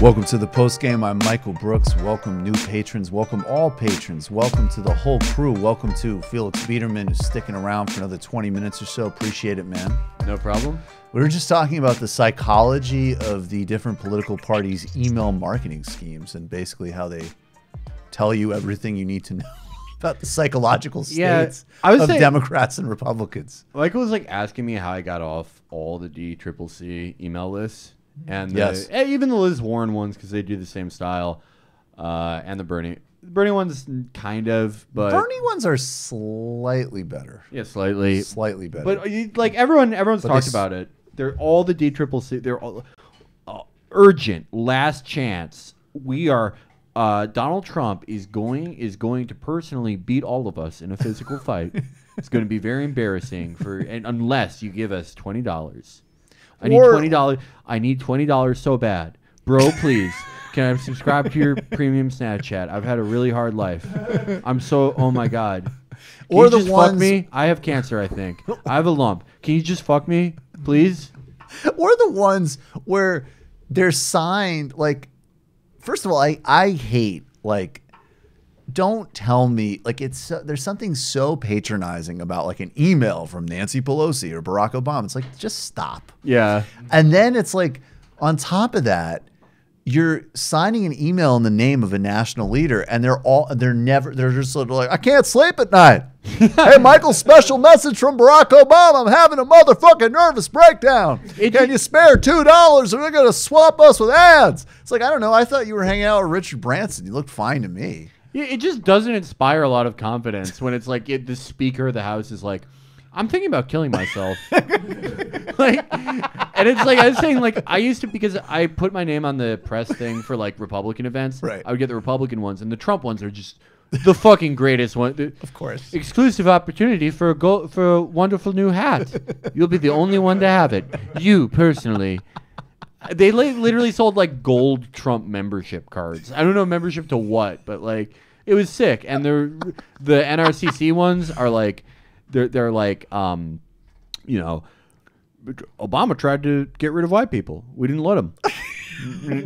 Welcome to the Postgame. I'm Michael Brooks. Welcome new patrons. Welcome all patrons. Welcome to the whole crew. Welcome to Felix Biederman, who's sticking around for another 20 minutes or so. Appreciate it, man. No problem. We were just talking about the psychology of the different political parties' email marketing schemes and basically how they tell you everything you need to know about the psychological states of Democrats and Republicans. Michael was like asking me how I got off all the DCCC email lists. And even the Liz Warren ones, because they do the same style, and the Bernie ones kind of, but Bernie ones are slightly better. Yeah, slightly better. But like everyone's talked about it. They're all the DCCC. They're all urgent, last chance. We are. Donald Trump is going to personally beat all of us in a physical fight. It's going to be very embarrassing unless you give us $20. I need $20. I need $20 so bad, bro. Please, can I subscribe to your premium Snapchat? I've had a really hard life. I'm so. Oh my god. Can you just fuck me? I have cancer. I think I have a lump. Can you just fuck me, please? Or the ones where they're signed like. First of all, I hate like. Don't tell me like there's something so patronizing about like an email from Nancy Pelosi or Barack Obama. It's like, just stop. Yeah. And then it's like on top of that, you're signing an email in the name of a national leader and they're just sort of like, I can't sleep at night. Hey, Michael, special message from Barack Obama. I'm having a motherfucking nervous breakdown. Can you spare $2 or they're going to swap us with ads? It's like, I don't know. I thought you were hanging out with Richard Branson. You looked fine to me. It just doesn't inspire a lot of confidence when it's like the Speaker of the House is like, I'm thinking about killing myself. Like, and it's like I was saying, like I used to, because I put my name on the press thing for like Republican events. Right. I would get the Republican ones, and the Trump ones are just the fucking greatest one. Of course. Exclusive opportunity for a wonderful new hat. You'll be the only one to have it. You personally. They literally sold like gold Trump membership cards. I don't know membership to what, but like it was sick. And the NRCC ones are like they're like you know, Obama tried to get rid of white people. We didn't let him.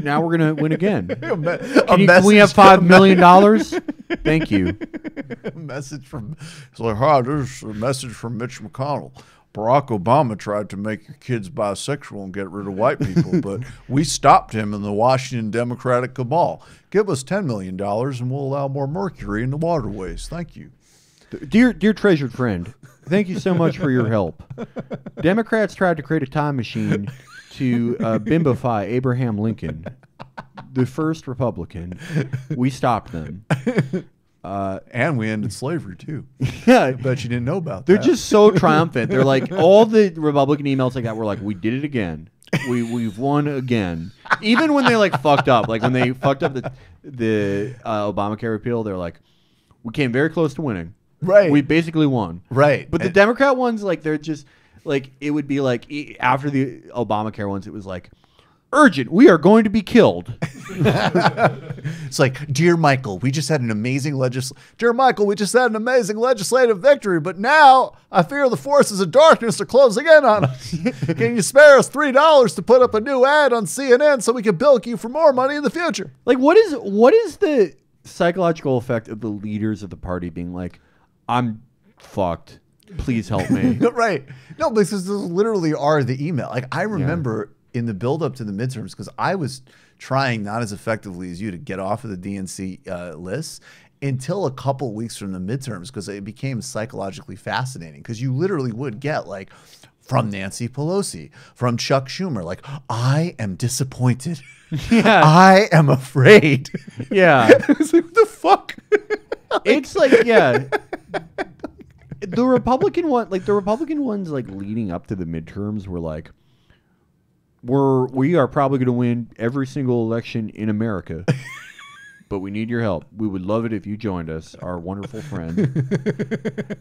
Now we're gonna win again. Can we have $5 million? Thank you. A message from it's like, hi, this is a message from Mitch McConnell. Barack Obama tried to make your kids bisexual and get rid of white people, but we stopped him in the Washington Democratic cabal. Give us $10 million and we'll allow more mercury in the waterways. Thank you. Dear treasured friend, thank you so much for your help. Democrats tried to create a time machine to bimbify Abraham Lincoln, the first Republican. We stopped them. And we ended slavery too. Yeah, I bet you didn't know about that. They're just so triumphant. They're like, all the Republican emails like that were like, we did it again. We've won again. Even when they like fucked up, like when they fucked up the Obamacare repeal, they're like, we came very close to winning. Right. We basically won. Right. But the Democrat ones, like they're just like, it would be like after the Obamacare ones, it was like, urgent, we are going to be killed. It's like, dear Michael, we just had an amazing legislative victory, but now I fear the forces of darkness are closing in on us. Can you spare us $3 to put up a new ad on CNN so we can bilk you for more money in the future? Like, what is the psychological effect of the leaders of the party being like, I'm fucked, please help me? Right. No, because those literally are the email. Like, I remember in the build up to the midterms, because I was trying not as effectively as you to get off of the DNC list until a couple of weeks from the midterms, because it became psychologically fascinating, because you literally would get like from Nancy Pelosi, from Chuck Schumer, like, I am disappointed. Yeah. I am afraid. Yeah. It's like, what the fuck? It's like, yeah. The Republican ones like leading up to the midterms were like, We are probably going to win every single election in America. But we need your help. We would love it if you joined us, our wonderful friend.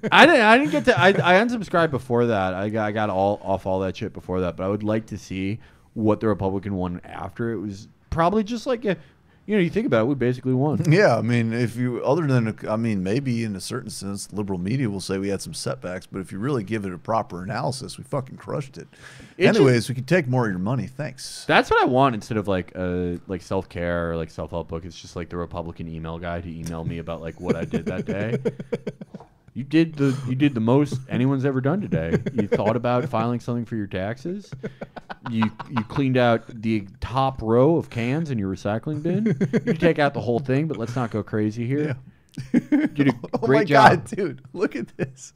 I didn't get to. I unsubscribed before that. I got all that shit before that. But I would like to see what the Republican won after. It was probably just like you think about it, we basically won. Yeah, I mean, maybe in a certain sense, liberal media will say we had some setbacks, but if you really give it a proper analysis, we fucking crushed it. Anyways, we can take more of your money. Thanks. That's what I want instead of like self-care or like self-help book. It's just like the Republican email guy to email me about like what I did that day. You did the most anyone's ever done today. You thought about filing something for your taxes. You cleaned out the top row of cans in your recycling bin. You take out the whole thing, but let's not go crazy here. Yeah. You did a great God, job. dude. Look at this.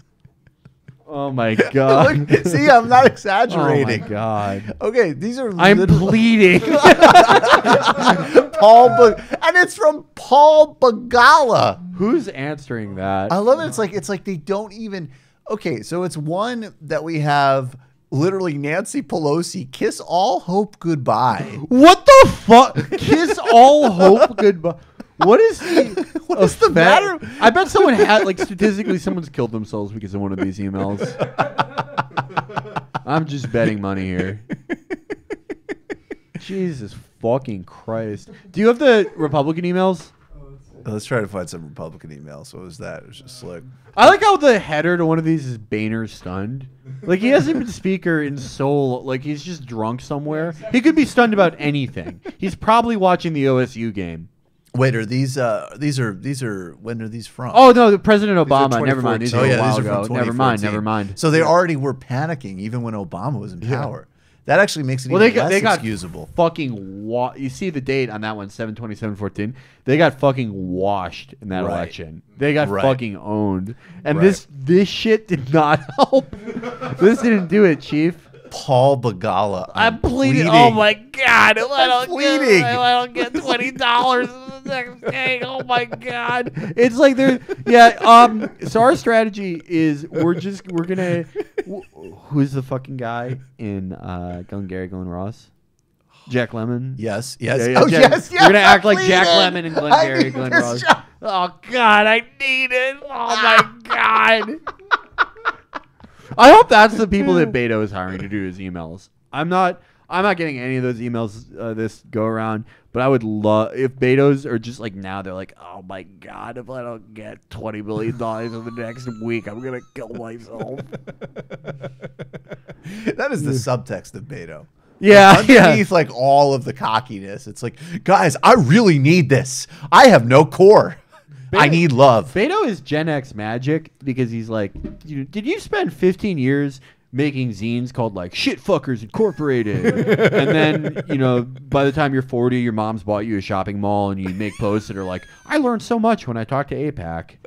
Oh my God. Look, see, I'm not exaggerating. Oh my God. Okay, these are I'm bleeding. and it's from Paul Bagala. Who's answering that? I love it. It's like they don't even. Okay, so it's one that we have literally Nancy Pelosi, kiss all hope goodbye. What the fuck? Kiss all hope goodbye. What is the matter? I bet someone had, like, statistically, someone's killed themselves because of one of these emails. I'm just betting money here. Jesus fucking Christ. Do you have the Republican emails? Let's try to find some Republican emails. What was that? It was just like... I like how the header to one of these is Boehner stunned. Like, he hasn't been speaker in like, he's just drunk somewhere. He could be stunned about anything. He's probably watching the OSU game. Wait, are these when are these from? Oh no, President Obama. Never mind. These are a while ago. Never mind. So they already were panicking even when Obama was in power. That actually makes it even less excusable. Fucking you see the date on that one, 7/27/14. They got fucking washed in that election. They got fucking owned. And this shit did not help. This didn't do it, Chief. Paul Bagala. I'm bleeding. Oh my God! If I don't get $20 in the next day. Oh my God! It's like So our strategy is we're gonna. Who's the fucking guy in Glengarry Glen Ross? Jack Lemmon. Yes. Yeah, oh yes. We're gonna act like Jack Lemmon and Glengarry Glen Ross. Oh God, I need it. Oh my God. I hope that's the people that Beto is hiring to do his emails. I'm not getting any of those emails this go around, but I would love if Beto's are just like now they're like, oh my God, if I don't get $20 million in the next week, I'm gonna kill myself. That is the subtext of Beto. Yeah, underneath like all of the cockiness, it's like, guys, I really need this. I have no core. I need love. Beto is Gen X magic because he's like, did you spend 15 years making zines called like Shit Fuckers Incorporated? And then, by the time you're 40, your mom's bought you a shopping mall and you make posts that are like, I learned so much when I talked to APAC.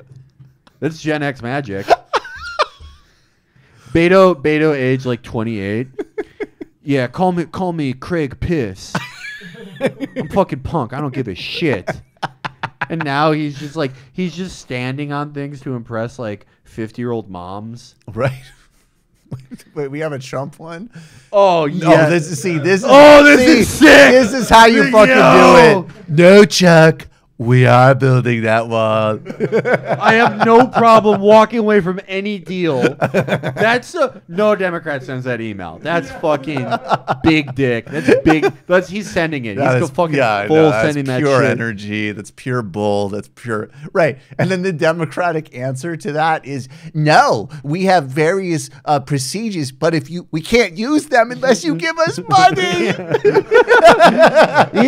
That's Gen X magic. Beto age like 28. Yeah, call me Craig Piss. I'm fucking punk. I don't give a shit. And now he's just standing on things to impress like 50-year-old moms. Right. Wait, we have a Trump one? Oh yeah. Oh, this is sick. This is how you fucking do it. No, Chuck. We are building that wall. I have no problem walking away from any deal. No Democrat sends that email. That's fucking big dick. That's big. He's sending it. He's sending that shit. That's pure energy. That's pure bull. That's pure. Right. And then the Democratic answer to that is, no, we have various procedures, but we can't use them unless you give us money.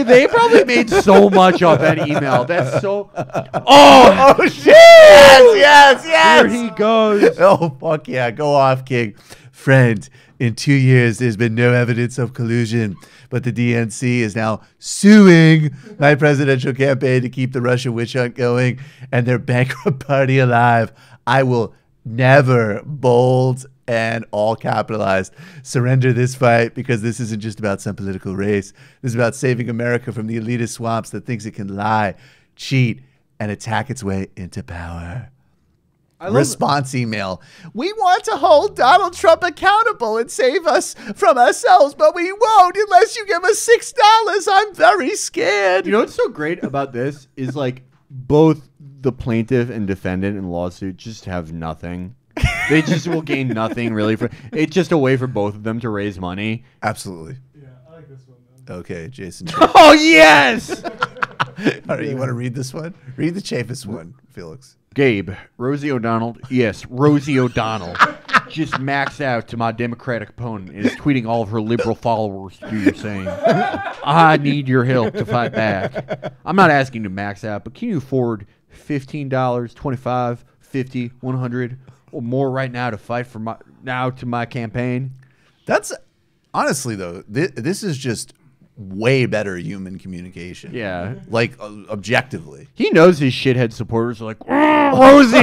They probably made so much off that email. That's so. Oh shit! Yes. Here he goes. Oh fuck yeah! Go off, King. Friend, in 2 years, there's been no evidence of collusion, but the DNC is now suing my presidential campaign to keep the Russia witch hunt going and their bankrupt party alive. I will never, bold and all capitalized, surrender this fight, because this isn't just about some political race. This is about saving America from the elitist swamps that thinks it can lie, cheat, and attack its way into power. response email. We want to hold Donald Trump accountable and save us from ourselves, but we won't unless you give us $6. I'm very scared. You know what's so great about this is like both the plaintiff and defendant in the lawsuit just have nothing. They just will gain nothing really. It's just a way for both of them to raise money. Absolutely. Yeah, I like this one. Though. Okay, Jason. Oh, yes! All right, you want to read this one? Read the Chafis one, Felix. Gabe, Rosie O'Donnell, yes, Rosie O'Donnell, just maxed out to my Democratic opponent and is tweeting all of her liberal followers to do your same. I need your help to fight back. I'm not asking to max out, but can you afford $15, $25, $50, $100 or more right now to fight for my campaign? That's honestly though, this is just way better human communication. Yeah. Like objectively. He knows his shithead supporters are like, Rosie!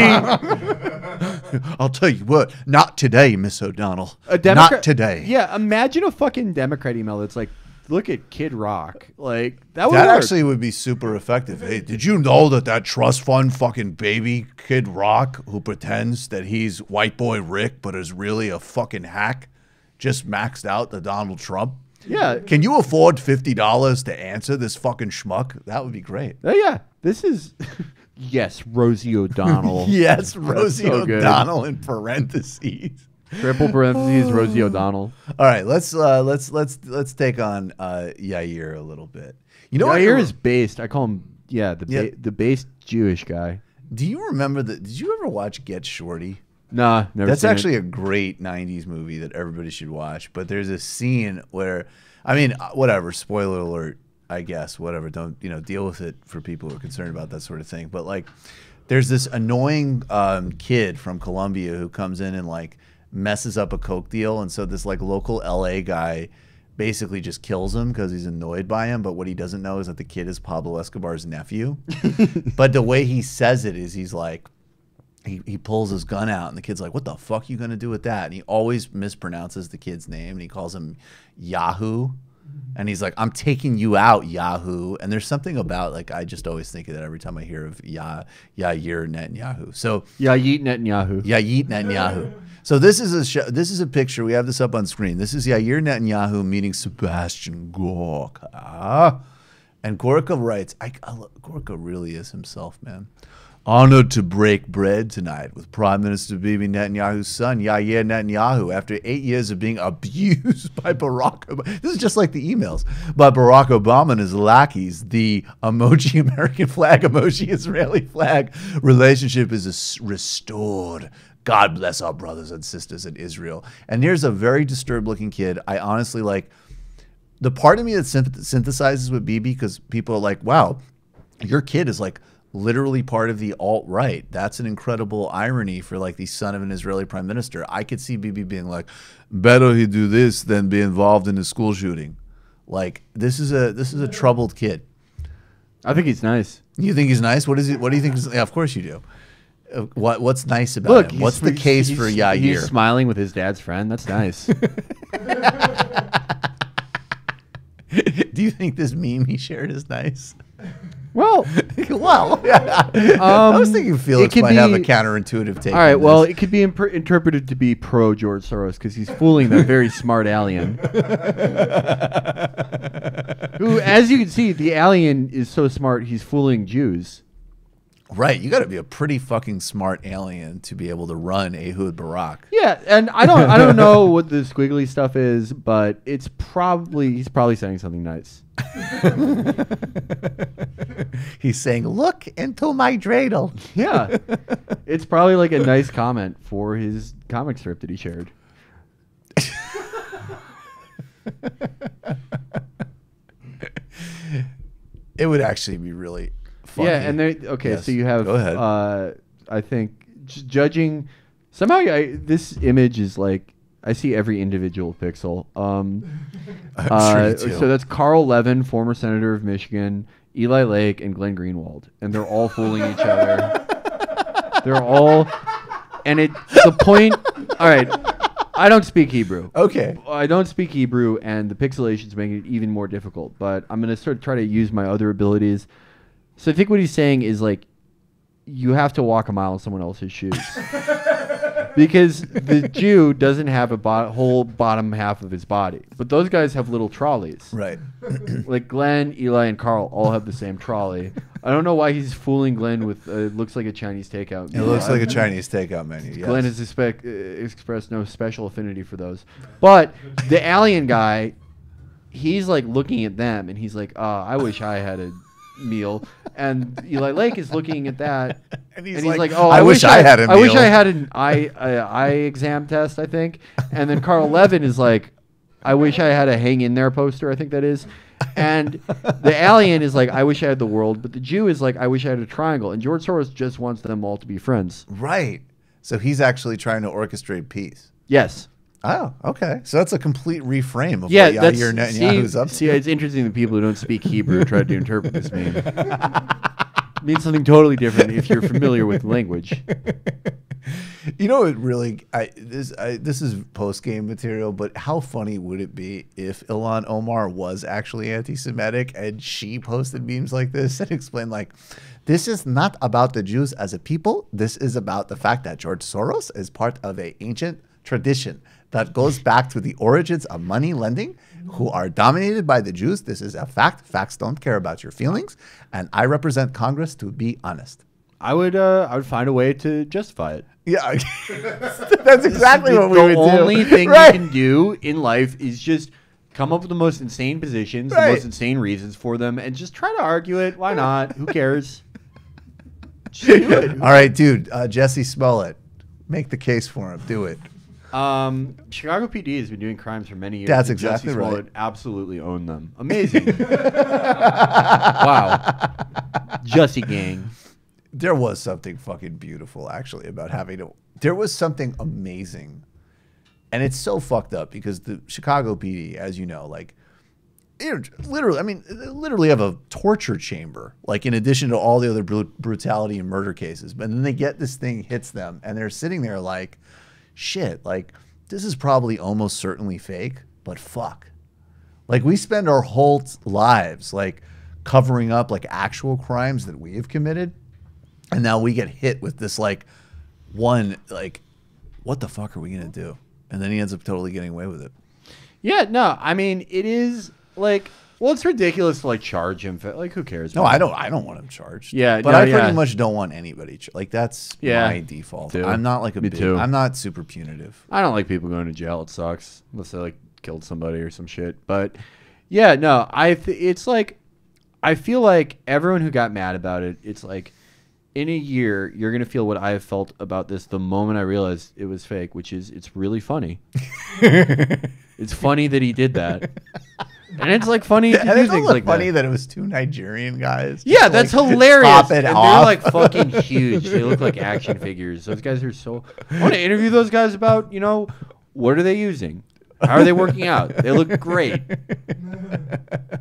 I'll tell you what, not today, Miss O'Donnell. Not today. Yeah, imagine a fucking Democrat email that's like, look at Kid Rock. Like, that would That work. actually would be super effective. Hey, did you know that trust fund fucking baby Kid Rock who pretends that he's white boy Rick but is really a fucking hack just maxed out the Donald Trump? Yeah. Can you afford $50 to answer this fucking schmuck? That would be great. Oh, yeah. This is... yes, Rosie O'Donnell. Yes, Rosie so good. O'Donnell in parentheses. Triple parentheses, Rosie O'Donnell. All right, let's take on Yair a little bit. You know, Yair is based. I call him, the based Jewish guy. Do you remember did you ever watch Get Shorty? Nah, never. That's seen actually it. a great '90s movie that everybody should watch. But there's a scene where, I mean, whatever. Spoiler alert. I guess whatever. Don't deal with it for people who are concerned about that sort of thing. But like, there's this annoying kid from Colombia who comes in and like messes up a coke deal, and so this like local LA guy basically just kills him because he's annoyed by him. But what he doesn't know is that the kid is Pablo Escobar's nephew. But the way he says it is he's like. He pulls his gun out, and the kid's like, what the fuck are you going to do with that? And he always mispronounces the kid's name, and he calls him Yahoo. And he's like, I'm taking you out, Yahoo. And there's something about, like, I just always think of that every time I hear of Yair Netanyahu. So Yair Netanyahu. Yair Netanyahu. So this is a picture. We have this up on screen. This is Yair Netanyahu meeting Sebastian Gorka. And Gorka writes, Gorka really is himself, man. Honored to break bread tonight with Prime Minister Bibi Netanyahu's son, Yair Netanyahu, after 8 years of being abused by Barack Obama. This is just like the emails. By Barack Obama and his lackeys, the emoji American flag, emoji Israeli flag relationship is restored. God bless our brothers and sisters in Israel. And here's a very disturbed looking kid. I honestly like the part of me that synthesizes with Bibi because people are like, wow, your kid is like literally part of the alt-right. That's an incredible irony for like the son of an Israeli prime minister. I could see Bibi being like, better he do this than be involved in a school shooting. Like this is a troubled kid. I think he's nice. You think he's nice? What do you think? Yeah, of course you do. What's nice about him? What's the case for Yair? He's smiling with his dad's friend. That's nice. Do you think this meme he shared is nice? Well, yeah. I was thinking Felix might have a counterintuitive take. All right, on well, this. it could be interpreted to be pro George Soros because he's fooling that very smart alien. Who, as you can see, the alien is so smart he's fooling Jews. Right, you got to be a pretty fucking smart alien to be able to run Ehud Barak. Yeah, and I don't know what the squiggly stuff is, but he's probably saying something nice. He's saying, "Look into my dreidel." Yeah, it's probably like a nice comment for his comic strip that he shared. It would actually be really funny. Yeah, and Yes. so you have. Go ahead. I think judging somehow this image is like I see every individual pixel. I'm sure you do. So that's Carl Levin, former senator of Michigan, Eli Lake, and Glenn Greenwald, and they're all fooling each other. They're all, and the point. All right, I don't speak Hebrew. Okay. I don't speak Hebrew, and the pixelation's making it even more difficult. But I'm gonna sort of try to use my other abilities. So I think what he's saying is like, you have to walk a mile in someone else's shoes. Because the Jew doesn't have a whole bottom half of his body. But those guys have little trolleys. Right. Like Glenn, Eli, and Carl all have the same trolley. I don't know why he's fooling Glenn with looks like a Chinese takeout menu. It looks like a Chinese takeout menu, yes. Glenn has expressed no special affinity for those. But the alien guy, he's like looking at them, and he's like, I wish I had a meal. And Eli Lake is looking at that, and he's like, oh, I wish I had a meal. I wish I had an eye exam test, I think. And then Carl Levin is like, I wish I had a hang in there poster, I think that is. And the alien is like, I wish I had the world. But the Jew is like, I wish I had a triangle. And George Soros just wants them all to be friends. Right. So he's actually trying to orchestrate peace. Yes. Oh, okay. So that's a complete reframe of what that's, Yair Netanyahu's up to. See, it's interesting that people who don't speak Hebrew try to interpret this mean. It means something totally different if you're familiar with language. You know, it really, this is post-game material, but how funny would it be if Ilhan Omar was actually anti-Semitic and she posted memes like this and explained, like, this is not about the Jews as a people. This is about the fact that George Soros is part of an ancient tradition that goes back to the origins of money lending, who are dominated by the Jews. This is a fact. Facts don't care about your feelings. And I represent Congress to be honest. I would find a way to justify it. Yeah, that's exactly what we would do. The only thing you can do in life is just come up with the most insane positions, the most insane reasons for them, and just try to argue it. Why not? Who cares? Just do it. All right, dude. Jesse Smollett, make the case for him. Do it. Chicago PD has been doing crimes for many years. That's exactly Jesse right. Smollett absolutely owned them. Amazing. Wow. Jesse gang. There was something fucking beautiful, actually, about having to. There was something amazing. And it's so fucked up because the Chicago PD, as you know, like, literally have a torture chamber, like, in addition to all the other brutality and murder cases. But then they get this thing, hits them, and they're sitting there like, shit, like, this is probably almost certainly fake, but fuck. Like, we spend our whole lives, like, covering up, like, actual crimes that we have committed. And now we get hit with this, like, one, like, what the fuck are we going to do? And then he ends up totally getting away with it. Yeah, no, I mean, it is, like, well, it's ridiculous to, like, charge him. Like, who cares? No, I don't want him charged. Yeah, but no, I pretty much don't want anybody. Like, that's my default. Too. I'm not like a Me big, too. I'm not super punitive. I don't like people going to jail. It sucks. Unless they, like, killed somebody or some shit. But, yeah, no, it's like, I feel like everyone who got mad about it, it's like, in a year, you're going to feel what I have felt about this the moment I realized it was fake, which is it's really funny. It's funny that he did that. And it's like funny to do things like funny that it was two Nigerian guys. Yeah, that's hilarious. Top it and off. they're like fucking huge. They look like action figures. Those guys are so... I want to interview those guys about, you know, what are they using? How are they working out? They look great. But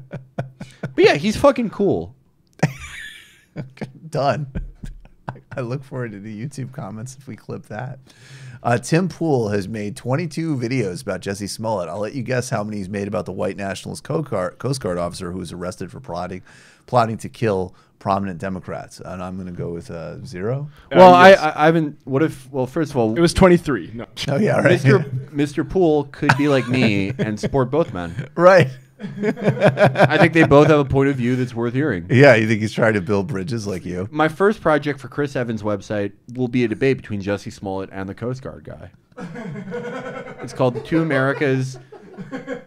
yeah, he's fucking cool. Done. I look forward to the YouTube comments if we clip that. Tim Pool has made 22 videos about Jesse Smollett. I'll let you guess how many he's made about the white nationalist Coast Guard officer who was arrested for plotting to kill prominent Democrats. And I'm going to go with 0. Well, yes. I haven't. What if? Well, first of all, it was 23. No. Oh yeah, right. Mr. Pool could be like me and support both men. Right. I think they both have a point of view that's worth hearing. Yeah, you think he's trying to build bridges like you? My first project for Chris Evans' website will be a debate between Jesse Smollett and the Coast Guard guy. It's called Two Americas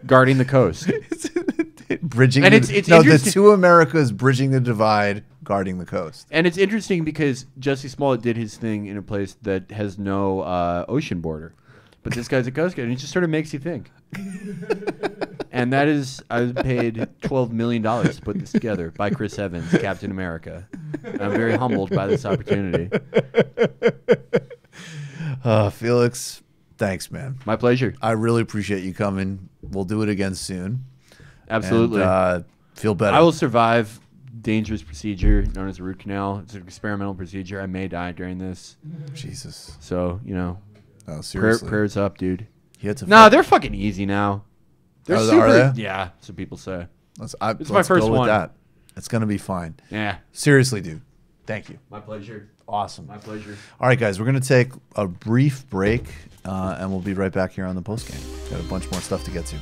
Guarding the Coast. Bridging and the Two Americas Bridging the Divide, Guarding the Coast. And it's interesting because Jesse Smollett did his thing in a place that has no ocean border. But this guy's a Coast Guard, and it just sort of makes you think. And that is, I was paid $12 million to put this together by Chris Evans, Captain America. And I'm very humbled by this opportunity. Felix, thanks, man. My pleasure. I really appreciate you coming. We'll do it again soon. Absolutely. And, feel better. I will survive dangerous procedure known as a root canal. It's an experimental procedure. I may die during this. Jesus. So, you know. Oh, seriously. Prayers up, dude. No, they're fucking easy now. They're super. Are they? Yeah, so people say. Let's my first go one. with that. It's going to be fine. Yeah. Seriously, dude. Thank you. My pleasure. Awesome. My pleasure. All right, guys, we're going to take a brief break, and we'll be right back here on the postgame. Got a bunch more stuff to get to.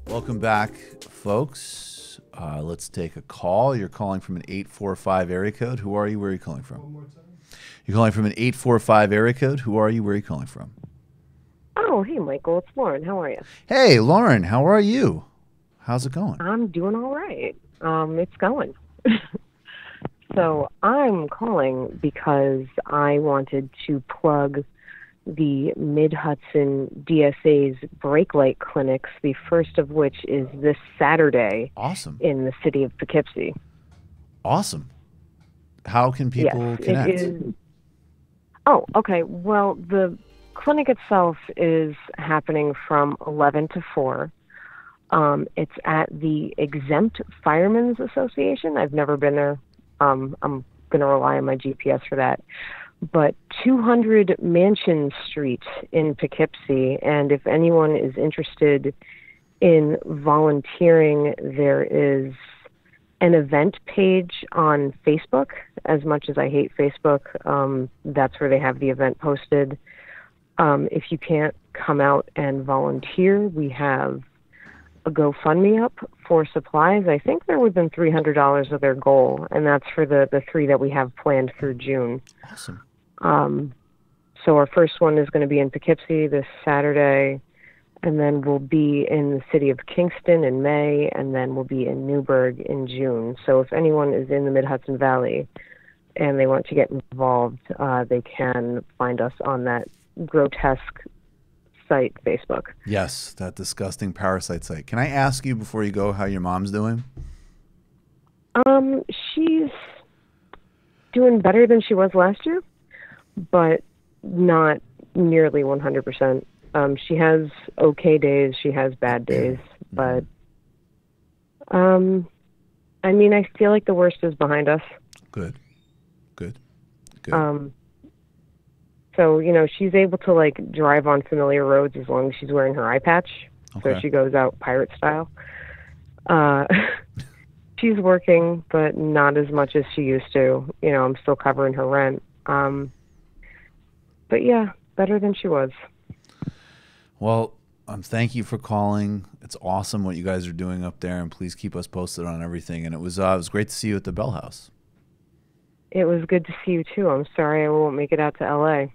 Welcome back, folks. Let's take a call. You're calling from an 845 area code. Who are you? Where are you calling from? One more time. You're calling from an 845 area code. Who are you? Where are you calling from? Oh, hey, Michael. It's Lauren. How are you? Hey, Lauren. How are you? How's it going? I'm doing all right. It's going. So I'm calling because I wanted to plug the Mid-Hudson DSA's brake light clinics, the first of which is this Saturday. Awesome. In the city of Poughkeepsie. Awesome. How can people connect? It is. Oh, okay. Well, the clinic itself is happening from 11 to 4. It's at the Exempt Firemen's Association. I've never been there. I'm going to rely on my GPS for that. But 200 Mansion Street in Poughkeepsie, and if anyone is interested in volunteering, there is an event page on Facebook. As much as I hate Facebook, that's where they have the event posted. If you can't come out and volunteer, we have a GoFundMe up for supplies. I think they're within $300 of their goal, and that's for the 3 that we have planned through June. Awesome. So our first one is going to be in Poughkeepsie this Saturday, and then we'll be in the city of Kingston in May, and then we'll be in Newburgh in June. So if anyone is in the Mid-Hudson Valley and they want to get involved, they can find us on that grotesque site, Facebook. Yes, that disgusting parasite site. Can I ask you before you go how your mom's doing? She's doing better than she was last year, but not nearly 100%. She has okay days, she has bad days, but I mean, I feel like the worst is behind us. Good. So, you know, she's able to like drive on familiar roads as long as she's wearing her eye patch. Okay. So she goes out pirate style. She's working, but not as much as she used to. You know, I'm still covering her rent. But yeah, better than she was. Well, thank you for calling. It's awesome what you guys are doing up there, and please keep us posted on everything. And it was great to see you at the Bell House. It was good to see you too. I'm sorry I won't make it out to LA.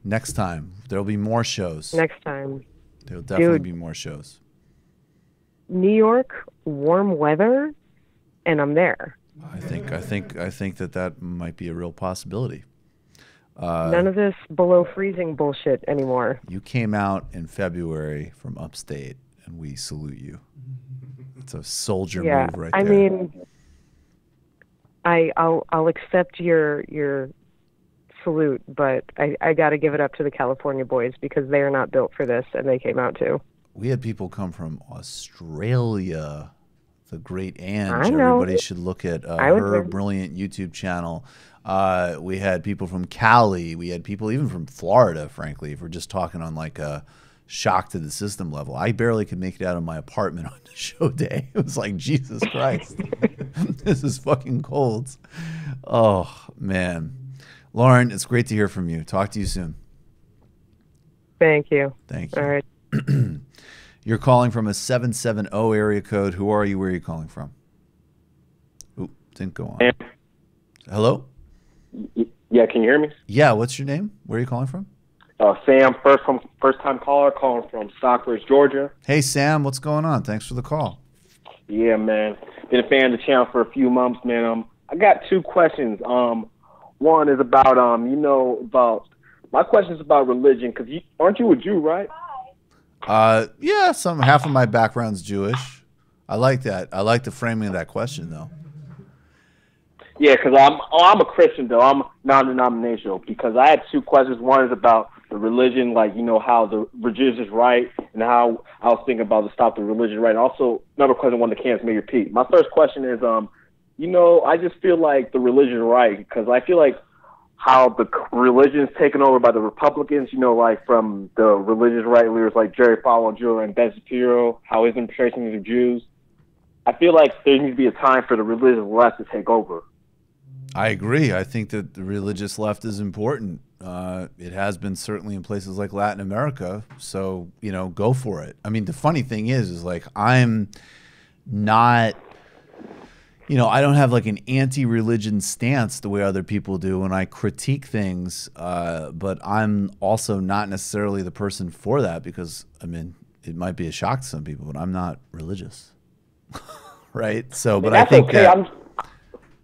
Next time, there'll be more shows. Next time. There'll definitely be more shows. New York, warm weather, and I'm there. I think that might be a real possibility. None of this below freezing bullshit anymore. You came out in February from upstate, and we salute you. It's a soldier move right there. I mean, I'll accept your salute, but I got to give it up to the California boys because they are not built for this, and they came out too. We had people come from Australia, the great Ange. Everybody should look at her brilliant YouTube channel. We had people from Cali. We had people even from Florida, frankly, if we're just talking on like a shock to the system level. I barely could make it out of my apartment on the show day. It was like, Jesus Christ, this is fucking cold. Oh, man. Lauren, it's great to hear from you. Talk to you soon. Thank you. Thank you. All right. You're calling from a 770 area code. Who are you? Where are you calling from? Oop, didn't go on. Hello? Yeah, can you hear me? Yeah, what's your name? Where are you calling from? Sam, first-time caller, calling from Stockbridge, Georgia. Hey, Sam, what's going on? Thanks for the call. Yeah, man. Been a fan of the channel for a few months, man. I got two questions. One is about, my question is about religion, because aren't you a Jew, right? Yeah, half of my background's Jewish. I like that. I like the framing of that question, though. Yeah, because I'm a Christian, though. I'm non-denominational, because I had two questions. One is about the religion, like, how the religious right, and how I was thinking about to stop the religious right. And also, another question I wanted to cancel Mayor Pete. My first question is, I just feel like the religious right, because I feel like how the religion is taken over by the Republicans, like from the religious right leaders like Jerry Falwell and Ben Shapiro, how his infiltration of Jews. I feel like there needs to be a time for the religious left to take over. I agree. I think that the religious left is important. It has been certainly in places like Latin America. So, go for it. I mean, the funny thing is like I'm not, I don't have like an anti-religion stance the way other people do when I critique things. But I'm also not necessarily the person for that because, it might be a shock to some people, but I'm not religious. Right? So, but I think okay. that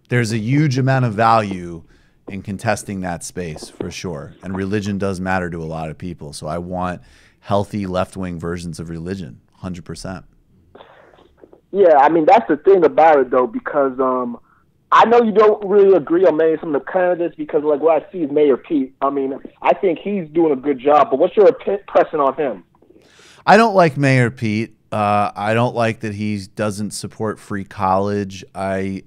there's a huge amount of value in contesting that space for sure. And religion does matter to a lot of people. So I want healthy left-wing versions of religion, 100%. Yeah, that's the thing about it, though, because I know you don't really agree on maybe some of the candidates because, like, what I see is Mayor Pete. I think he's doing a good job, but what's your impression on him? I don't like Mayor Pete. I don't like that he doesn't support free college. I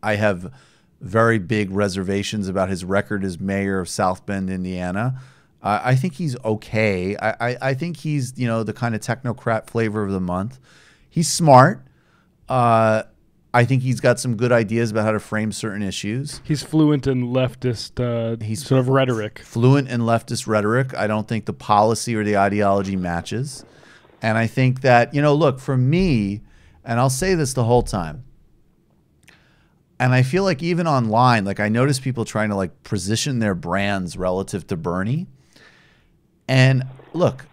have very big reservations about his record as mayor of South Bend, Indiana. I think he's okay. I think he's, the kind of technocrat flavor of the month. He's smart. I think he's got some good ideas about how to frame certain issues. He's fluent in leftist sort of rhetoric. Fluent in leftist rhetoric. I don't think the policy or the ideology matches. And I think that, look, for me, and I'll say this the whole time, and I feel like even online, like I notice people trying to like position their brands relative to Bernie. And look,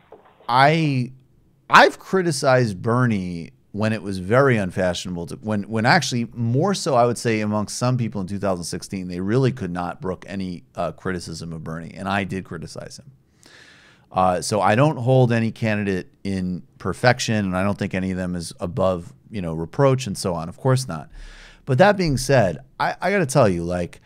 I've criticized Bernie when it was very unfashionable when actually more so I would say amongst some people in 2016, they really could not brook any criticism of Bernie. And I did criticize him. So I don't hold any candidate in perfection, and I don't think any of them is above, reproach and so on. Of course not. But that being said, I got to tell you, like,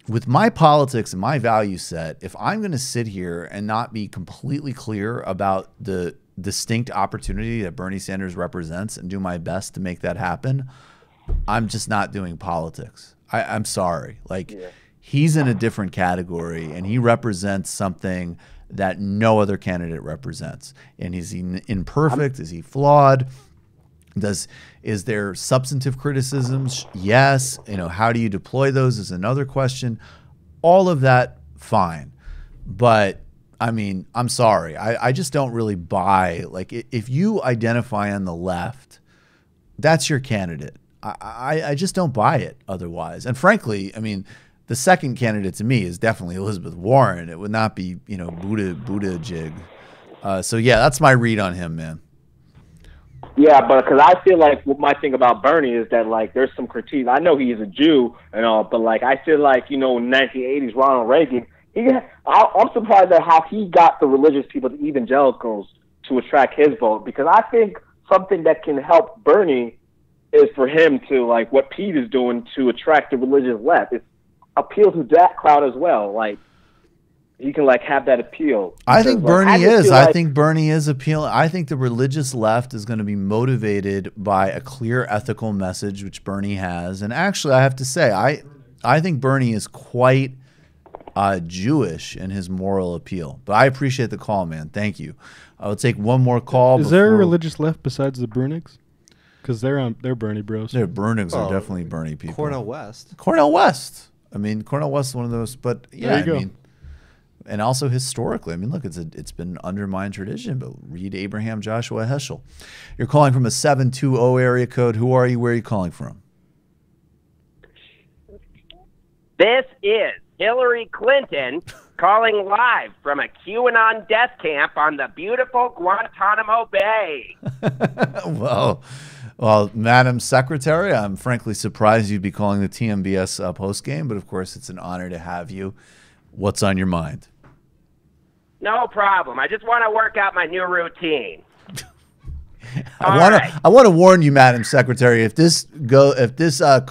with my politics and my value set, if I'm going to sit here and not be completely clear about the distinct opportunity that Bernie Sanders represents and do my best to make that happen, I'm just not doing politics. I'm sorry. Like, he's in a different category, and he represents something that no other candidate represents. And is he imperfect? Is he flawed? Is there substantive criticisms? Yes. How do you deploy those is another question. All of that, fine. But I'm sorry. I just don't really buy, like, if you identify on the left, that's your candidate. I just don't buy it otherwise. And frankly, the second candidate to me is definitely Elizabeth Warren. It would not be, Buddha jig. So yeah, that's my read on him, man. Yeah, but because I feel like what my thing about Bernie is that, like, there's some critique. I know he's a Jew and all, but, like, I feel like, in the 1980s, Ronald Reagan, I'm surprised at how he got the religious people, the evangelicals, to attract his vote, because I think something that can help Bernie is for him to, like, what Pete is doing to attract the religious left. It's appeal to that crowd as well. Like, you can, like, have that appeal. I think Bernie is. I think Bernie is appealing. I think the religious left is going to be motivated by a clear ethical message, which Bernie has. And actually, I have to say, I think Bernie is quite Jewish in his moral appeal. But I appreciate the call, man. Thank you. I will take one more call. Is there a religious left besides the Brunigs? Because they're Bernie bros. Their Brunigs are definitely Bernie people. Cornel West. Cornel West. Cornel West is one of those. But yeah, there you go. And also historically, look, it's been undermined tradition, but read Abraham Joshua Heschel. You're calling from a 720 area code. Who are you? Where are you calling from? This is Hillary Clinton calling live from a QAnon death camp on the beautiful Guantanamo Bay. Well, Madam Secretary, I'm frankly surprised you'd be calling the TMBS postgame, but of course it's an honor to have you. What's on your mind? No problem. I just want to work out my new routine. I want to warn you, Madam Secretary, if this gets off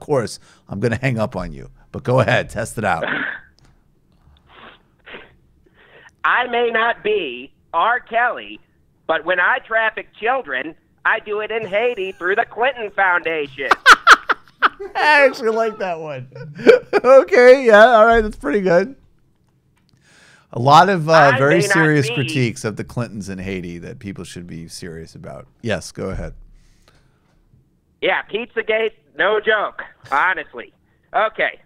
course, I'm going to hang up on you. But go ahead, test it out. I may not be R. Kelly, but when I traffic children, I do it in Haiti through the Clinton Foundation. I actually like that one. Okay, yeah, all right, that's pretty good. A lot of very serious critiques of the Clintons in Haiti that people should be serious about. Yes, go ahead. Yeah, Pizzagate, no joke, honestly. Okay,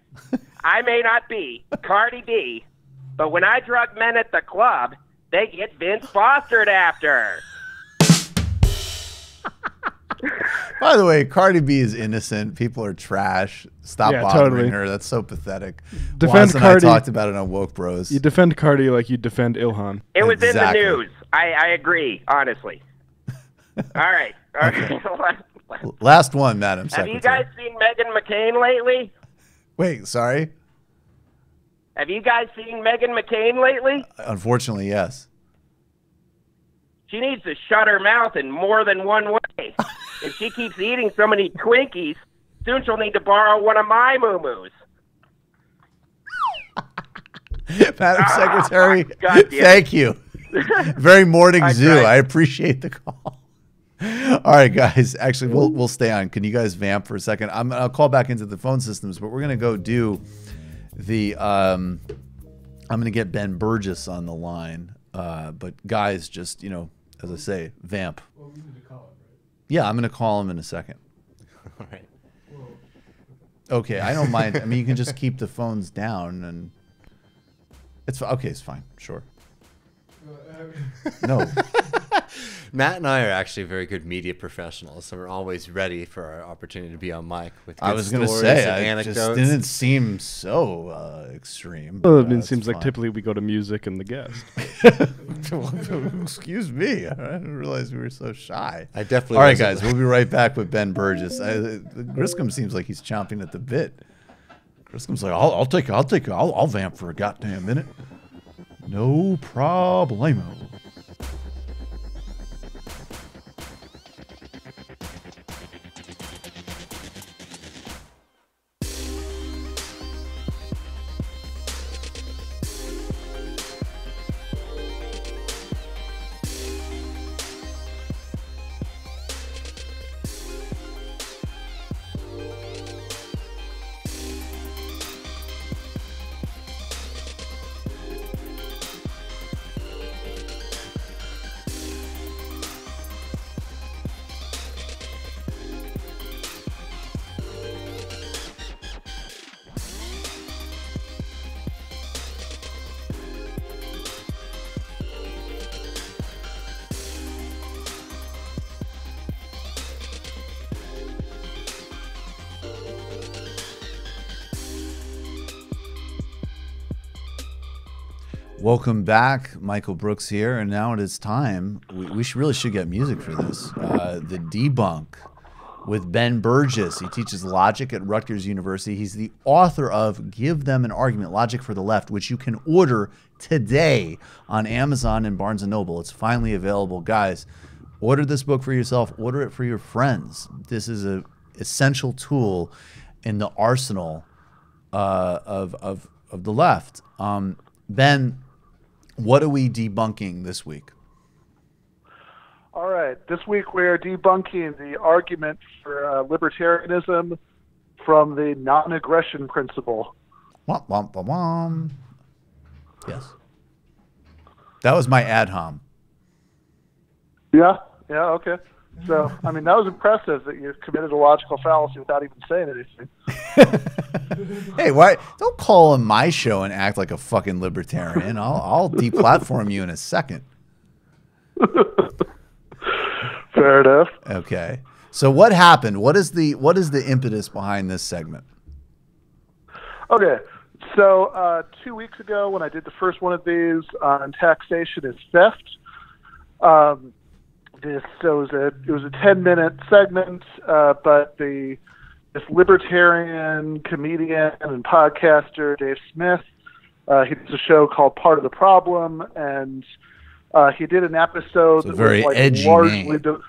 I may not be Cardi B, but when I drug men at the club, they get Vince Fostered after. By the way, Cardi B is innocent. People are trash. Stop bothering her. That's so pathetic. Defend Cardi. I talked about it on Woke Bros. You defend Cardi like you defend Ilhan. It was in the news. I agree, honestly. All right. Okay. Last one, Madam Secretary. Have you guys seen Meghan McCain lately? Wait, sorry? Have you guys seen Meghan McCain lately? Unfortunately, yes. She needs to shut her mouth in more than one way. If she keeps eating so many Twinkies, soon she'll need to borrow one of my moo-moos. Madam Secretary, thank you. Very morning zoo. I appreciate the call. All right, guys. Actually, we'll stay on. Can you guys vamp for a second? I'll call back into the phone systems, but we're gonna go do the. I'm gonna get Ben Burgess on the line. But guys, just as I say, vamp. Well, we need to call him, right? Yeah, I'm gonna call him in a second. All right. Okay, I don't mind. I mean, you can just keep the phones down, and it's okay. It's fine. Sure. No. Matt and I are actually very good media professionals, so we're always ready for our opportunity to be on mic with good I was going to say, it just didn't seem so extreme. Well, it seems like typically we go to music and the guest. Excuse me. I didn't realize we were so shy. I definitely All right, guys, we'll be right back with Ben Burgess. Griscom seems like he's chomping at the bit. Griscom's like, I'll vamp for a goddamn minute. No problemo. Welcome back, Michael Brooks here, and now it is time. We really should get music for this. The Debunk with Ben Burgess. He teaches logic at Rutgers University. He's the author of Give Them an Argument, Logic for the Left, which you can order today on Amazon and Barnes & Noble. It's finally available. Guys, order this book for yourself. Order it for your friends. This is an essential tool in the arsenal of the left. Ben, what are we debunking this week? All right. This week we are debunking the argument for libertarianism from the non-aggression principle. Womp, womp, womp, womp. Yes. That was my ad hom. Yeah, okay. So, I mean, that was impressive that you committed a logical fallacy without even saying anything. Hey, why? Don't call on my show and act like a fucking libertarian. I'll deplatform you in a second. Fair enough. Okay. So what happened? What is the impetus behind this segment? Okay. So 2 weeks ago, when I did the first one of these on taxation is theft, it was a 10-minute segment, but this libertarian comedian and podcaster Dave Smith, he does a show called Part of the Problem, and he did an episode that very was edgy largely name.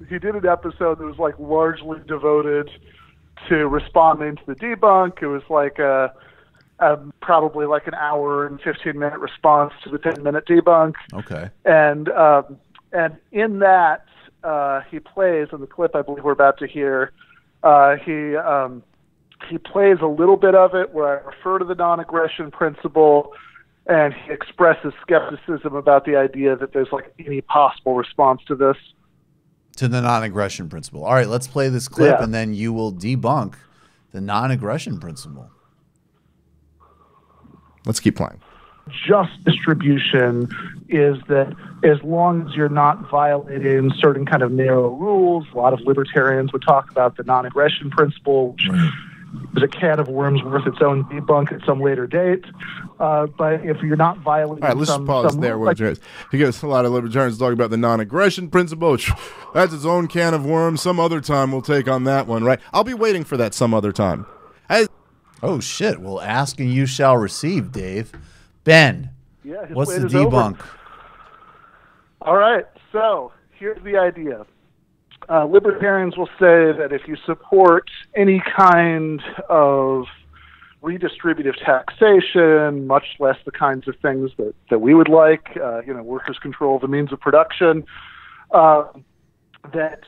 he did an episode that was largely devoted to responding to the debunk. It was probably an hour and 15-minute response to the 10-minute debunk. Okay. And in that, he plays, in the clip I believe we're about to hear, he plays a little bit of it where I refer to the non-aggression principle, and he expresses skepticism about the idea that there's any possible response to this. To the non-aggression principle. All right, let's play this clip, and then you will debunk the non-aggression principle. Let's keep playing. Just distribution is that as long as you're not violating certain kind of narrow rules, a lot of libertarians would talk about the non-aggression principle, which is a can of worms worth its own debunk at some later date. But if you're not violating, all right, let's just pause there. Because a lot of libertarians talk about the non-aggression principle. That's its own can of worms. Some other time we'll take on that one, right? I'll be waiting for that some other time. Oh, shit. Well, ask and you shall receive, Dave. Ben, what's the debunk? Over. All right, so here's the idea. Libertarians will say that if you support any kind of redistributive taxation, much less the kinds of things that we would like, workers control the means of production, that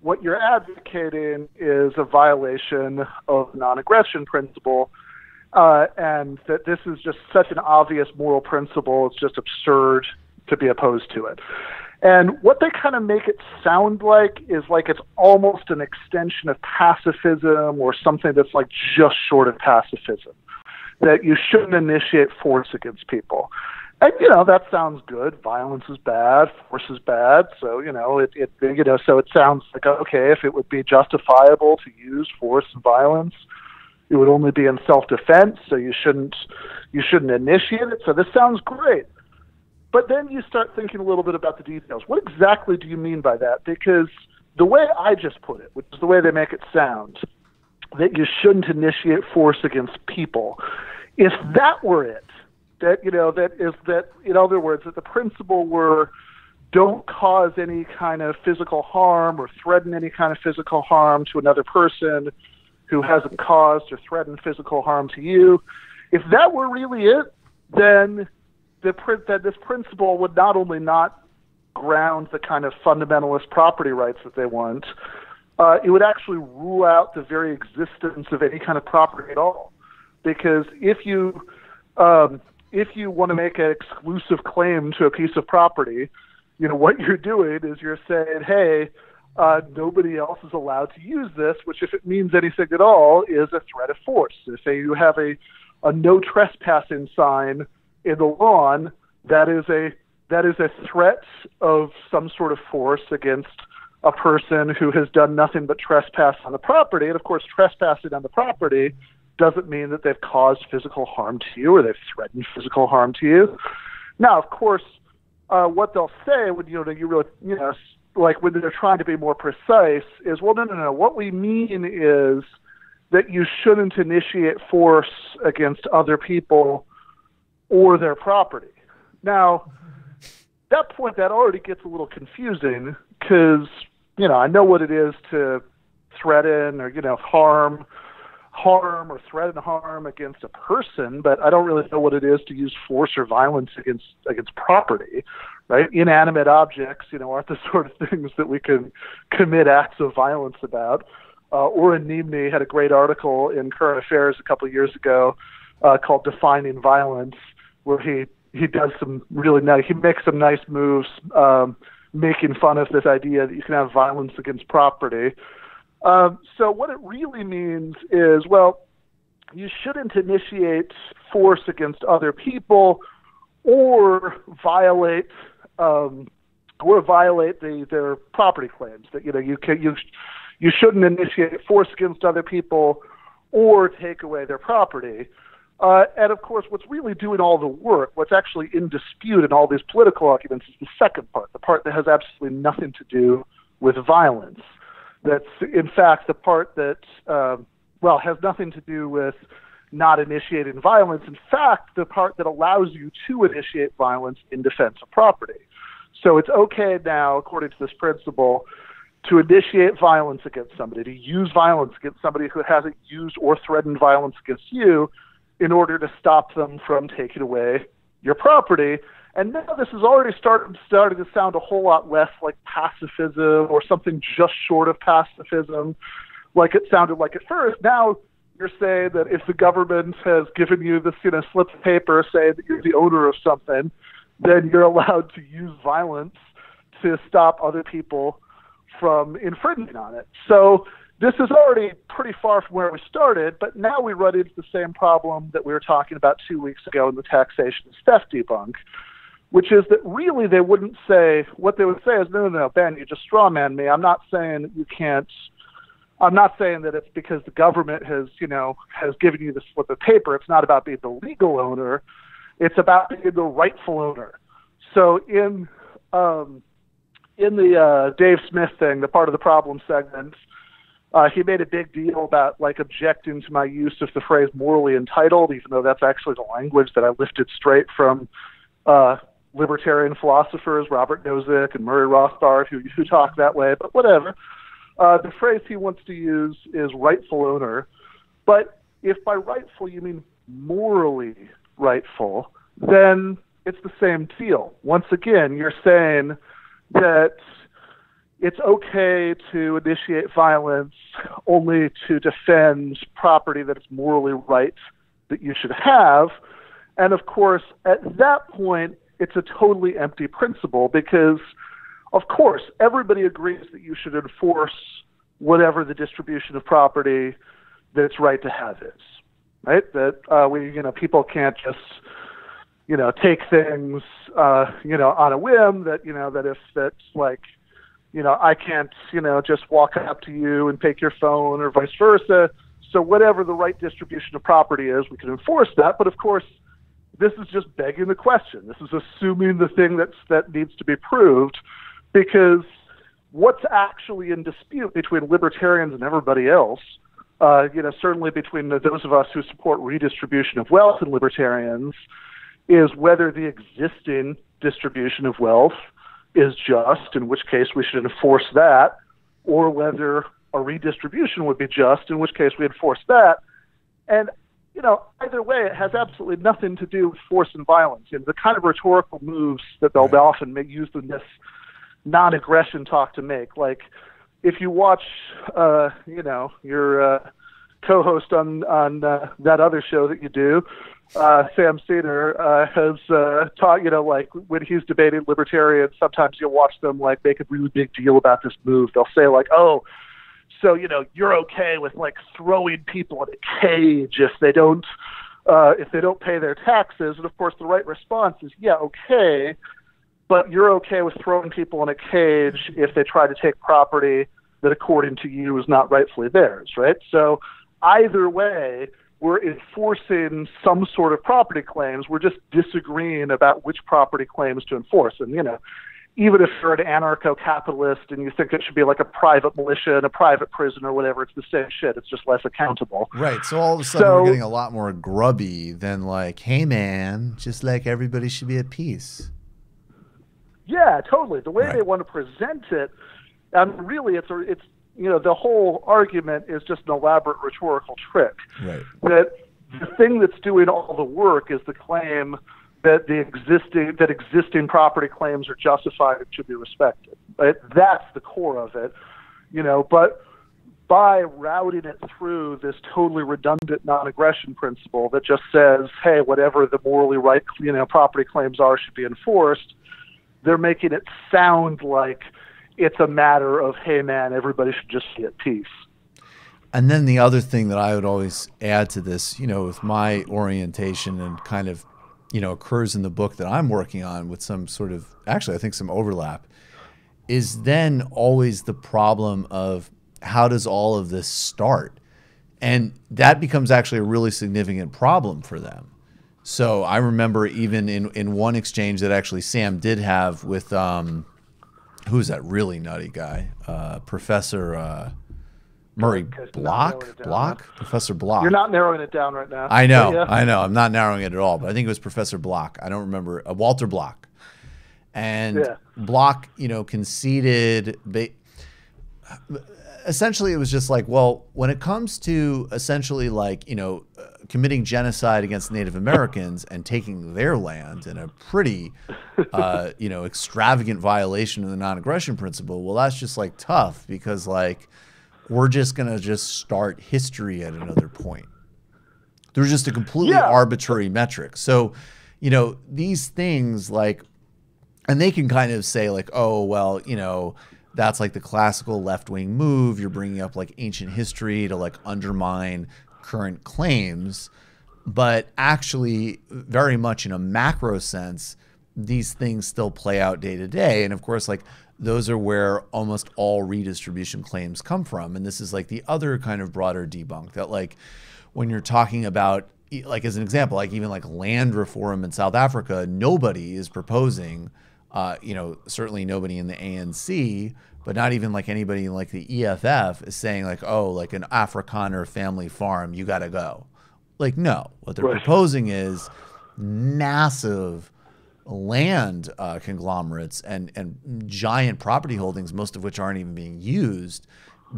what you're advocating is a violation of the non-aggression principle, and that this is just such an obvious moral principle, it's just absurd to be opposed to it. And what they kind of make it sound like is it's almost an extension of pacifism or something that's just short of pacifism, that you shouldn't initiate force against people. And, that sounds good. Violence is bad. Force is bad. So, so it sounds like, okay, if it would be justifiable to use force and violence, it would only be in self-defense. So you shouldn't initiate it. So this sounds great. But then you start thinking a little bit about the details. What exactly do you mean by that? Because the way I just put it, which is the way they make it sound, that you shouldn't initiate force against people, if that were it, that in other words, that the principle were don't cause any kind of physical harm or threaten any kind of physical harm to another person who hasn't caused or threatened physical harm to you, if that were really it, then that this principle would not only not ground the kind of fundamentalist property rights that they want, it would actually rule out the very existence of any kind of property at all. Because if you want to make an exclusive claim to a piece of property, what you're doing is you're saying, hey, nobody else is allowed to use this, which if it means anything at all is a threat of force. So say you have a no trespassing sign in the lawn, that is a threat of some sort of force against a person who has done nothing but trespass on the property. And of course, trespassing on the property doesn't mean that they've caused physical harm to you or they've threatened physical harm to you. Now, of course, what they'll say when you really when they're trying to be more precise is, well, no. What we mean is that you shouldn't initiate force against other people or their property. Now, that point, that already gets a little confusing because, I know what it is to threaten or, harm or threaten harm against a person, but I don't really know what it is to use force or violence against property, right? Inanimate objects, aren't the sort of things that we can commit acts of violence about. Oren Nimni had a great article in Current Affairs a couple of years ago called Defining Violence, where he does some really nice, he makes some nice moves making fun of this idea that you can have violence against property. So what it really means is, well, you shouldn't initiate force against other people or violate their property claims. That you shouldn't initiate force against other people or take away their property. And of course, what's really doing all the work, what's actually in dispute in all these political arguments is the second part, the part that has absolutely nothing to do with violence. That's, in fact, the part that, has nothing to do with not initiating violence. In fact, the part that allows you to initiate violence in defense of property. So it's okay now, according to this principle, to initiate violence against somebody, to use violence against somebody who hasn't used or threatened violence against you in order to stop them from taking away your property. And now this is already starting to sound a whole lot less like pacifism or something just short of pacifism, like it sounded like at first. Now you're saying that if the government has given you this slip of paper saying that you're the owner of something, then you're allowed to use violence to stop other people from infringing on it. So this is already pretty far from where we started, but now we run into the same problem that we were talking about 2 weeks ago in the taxation and theft debunk, which is that really they wouldn't say, what they would say is, no, Ben, you just strawman me. I'm not saying that you can't, I'm not saying that it's because the government has given you the slip of paper. It's not about being the legal owner. It's about being the rightful owner. So in the Dave Smith thing, the part of the problem segment, he made a big deal about objecting to my use of the phrase morally entitled, even though that's actually the language that I lifted straight from libertarian philosophers, Robert Nozick and Murray Rothbard, who talk that way, but whatever. The phrase he wants to use is rightful owner. But if by rightful you mean morally rightful, then it's the same deal. Once again, you're saying that it's okay to initiate violence only to defend property that it's morally right that you should have. And of course, at that point, it's a totally empty principle because, of course, everybody agrees that you should enforce whatever the distribution of property that it's right to have is, right? That people can't just take things on a whim. I can't just walk up to you and take your phone or vice versa. So whatever the right distribution of property is, we can enforce that. But of course, this is just begging the question. This is assuming the thing that needs to be proved, because what's actually in dispute between libertarians and everybody else, certainly between those of us who support redistribution of wealth and libertarians, is whether the existing distribution of wealth is just, in which case we should enforce that, or whether a redistribution would be just, in which case we enforce that. And either way, it has absolutely nothing to do with force and violence. The kind of rhetorical moves that they'll often use in this non-aggression talk to make. Like, if you watch, your co-host on that other show that you do, Sam Cedar, has taught, when he's debating libertarians, sometimes you'll watch them make a really big deal about this move. They'll say so, you're okay with throwing people in a cage if they don't pay their taxes. And of course, the right response is, yeah, okay, but you're okay with throwing people in a cage if they try to take property that, according to you, is not rightfully theirs, right? So either way, we're enforcing some sort of property claims. We're just disagreeing about which property claims to enforce. And, even if you're an anarcho-capitalist and you think it should be like a private militia and a private prison or whatever, it's the same shit. It's just less accountable. Right. So all of a sudden we're getting a lot more grubby than hey, man, just everybody should be at peace. Yeah, totally. The way they want to present it, really it's the whole argument is just an elaborate rhetorical trick. Right. That the thing that's doing all the work is the claim that existing property claims are justified and should be respected. Right? That's the core of it. But by routing it through this totally redundant non-aggression principle that just says, hey, whatever the morally right property claims are should be enforced, they're making it sound like it's a matter of, hey, man, everybody should just be at peace. And then the other thing that I would always add to this, with my orientation and kind of, occurs in the book that I'm working on with some sort of, actually, I think some overlap, is then always the problem of how does all of this start? And that becomes actually a really significant problem for them. So I remember even in one exchange that actually Sam did have with, who's that really nutty guy? Professor Murray Block? Professor Block. You're not narrowing it down right now. I know, Yeah. I know. I'm not narrowing it at all, but I think it was Professor Block. I don't remember. Walter Block. And Block, conceded. Essentially, it was just like, well, when it comes to essentially like, committing genocide against Native Americans and taking their land in a pretty, extravagant violation of the non-aggression principle, well, that's just like tough because like we're just going to just start history at another point. There's just a completely arbitrary metric. So, these things like, and they can kind of say like, oh, well, that's like the classical left-wing move. You're bringing up like ancient history to like undermine current claims. But actually, very much in a macro sense, these things still play out day to day. And of course, like those are where almost all redistribution claims come from. And this is like the other kind of broader debunk that like when you're talking about, like as an example, like even like land reform in South Africa, nobody is proposing certainly nobody in the ANC, but not even like anybody in like the EFF is saying like, oh, like an Afrikaner family farm, you got to go. Like, no, what they're proposing is massive land conglomerates and giant property holdings, most of which aren't even being used,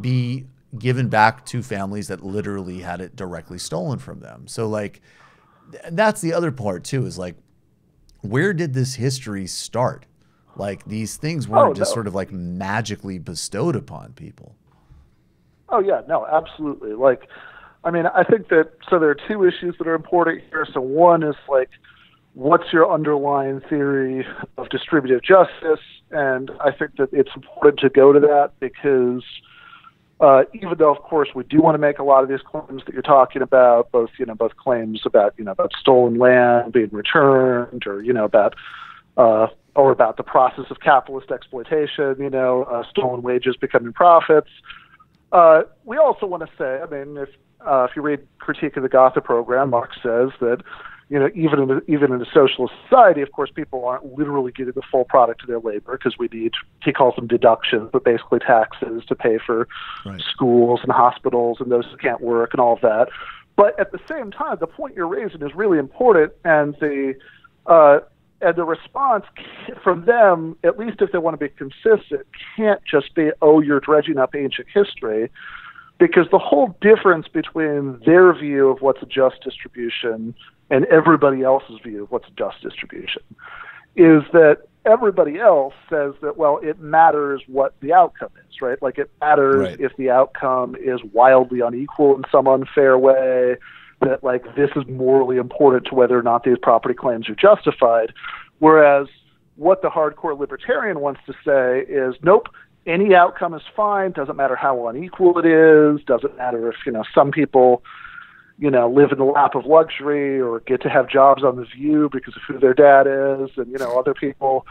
be given back to families that literally had it directly stolen from them. So like, that's the other part too, is like, where did this history start? Like these things weren't just sort of like magically bestowed upon people. Oh yeah, no, absolutely. Like, I mean, I think that, so there are two issues that are important here. So one is like, what's your underlying theory of distributive justice? And I think that it's important to go to that because even though, of course, we do want to make a lot of these claims that you're talking about, both claims about, about stolen land being returned or, about the process of capitalist exploitation, stolen wages becoming profits. We also want to say, I mean, if you read Critique of the Gotha Program, Marx says that, even in a socialist society, of course, people aren't literally getting the full product of their labor because we need, he calls them deductions, but basically taxes to pay for schools and hospitals and those who can't work and all of that. But at the same time, the point you're raising is really important, and the response from them, at least if they want to be consistent, can't just be, oh, you're dredging up ancient history, because the whole difference between their view of what's a just distribution and everybody else's view of what's a just distribution is that everybody else says that, well, it matters what the outcome is, right? Like it matters if the outcome is wildly unequal in some unfair way, that like this is morally important to whether or not these property claims are justified. Whereas what the hardcore libertarian wants to say is, nope, any outcome is fine, doesn't matter how unequal it is, doesn't matter if, some people, live in the lap of luxury or get to have jobs on The View because of who their dad is, and, other people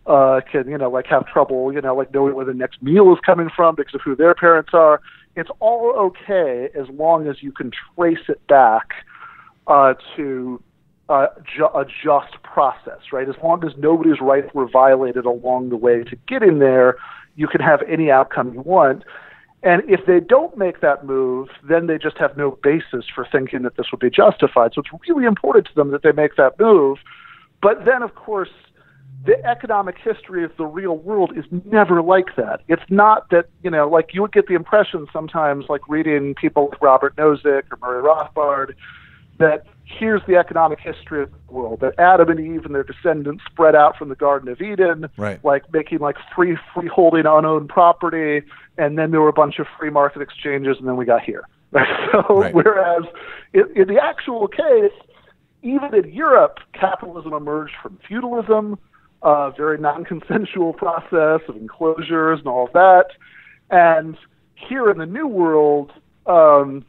can, like have trouble, like knowing where the next meal is coming from because of who their parents are. It's all okay as long as you can trace it back to a just process, right? As long as nobody's rights were violated along the way to getting there, you can have any outcome you want. And if they don't make that move, then they just have no basis for thinking that this would be justified. So it's really important to them that they make that move. But then, of course, the economic history of the real world is never like that. It's not that, like you would get the impression sometimes, like reading people like Robert Nozick or Murray Rothbard, that here's the economic history of the world, that Adam and Eve and their descendants spread out from the Garden of Eden, like making like freeholding unowned property, and then there were a bunch of free market exchanges, and then we got here. Whereas in the actual case, even in Europe, capitalism emerged from feudalism, a very non-consensual process of enclosures and all of that. And here in the New World,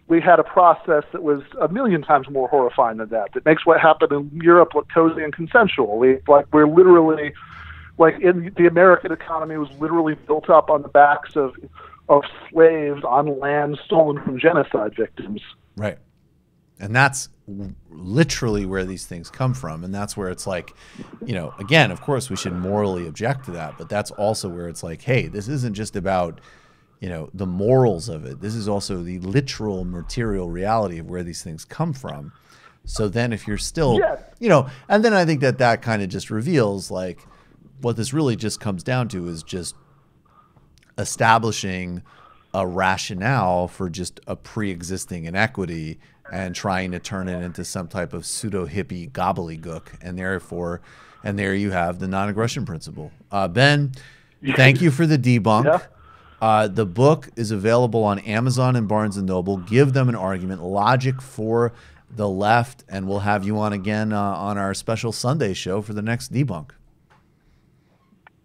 we had a process that was a million times more horrifying than that. That makes what happened in Europe look cozy and consensual. We're literally, like in the American economy was literally built up on the backs of of slaves on land stolen from genocide victims. Right. And that's literally where these things come from. And that's where it's like, you know, again, of course, we should morally object to that. But that's also where it's like, hey, this isn't just about, you know, the morals of it. This is also the literal material reality of where these things come from. So then if you're still, you know, and then I think that that kind of just reveals like what this really just comes down to is just establishing a rationale for just a pre-existing inequity and trying to turn it into some type of pseudo-hippie gobbledygook. And therefore, and there you have the non-aggression principle. Ben, thank you for the debunk. The book is available on Amazon and Barnes & Noble. Give them an argument. Logic for the left. And we'll have you on again on our special Sunday show for the next debunk.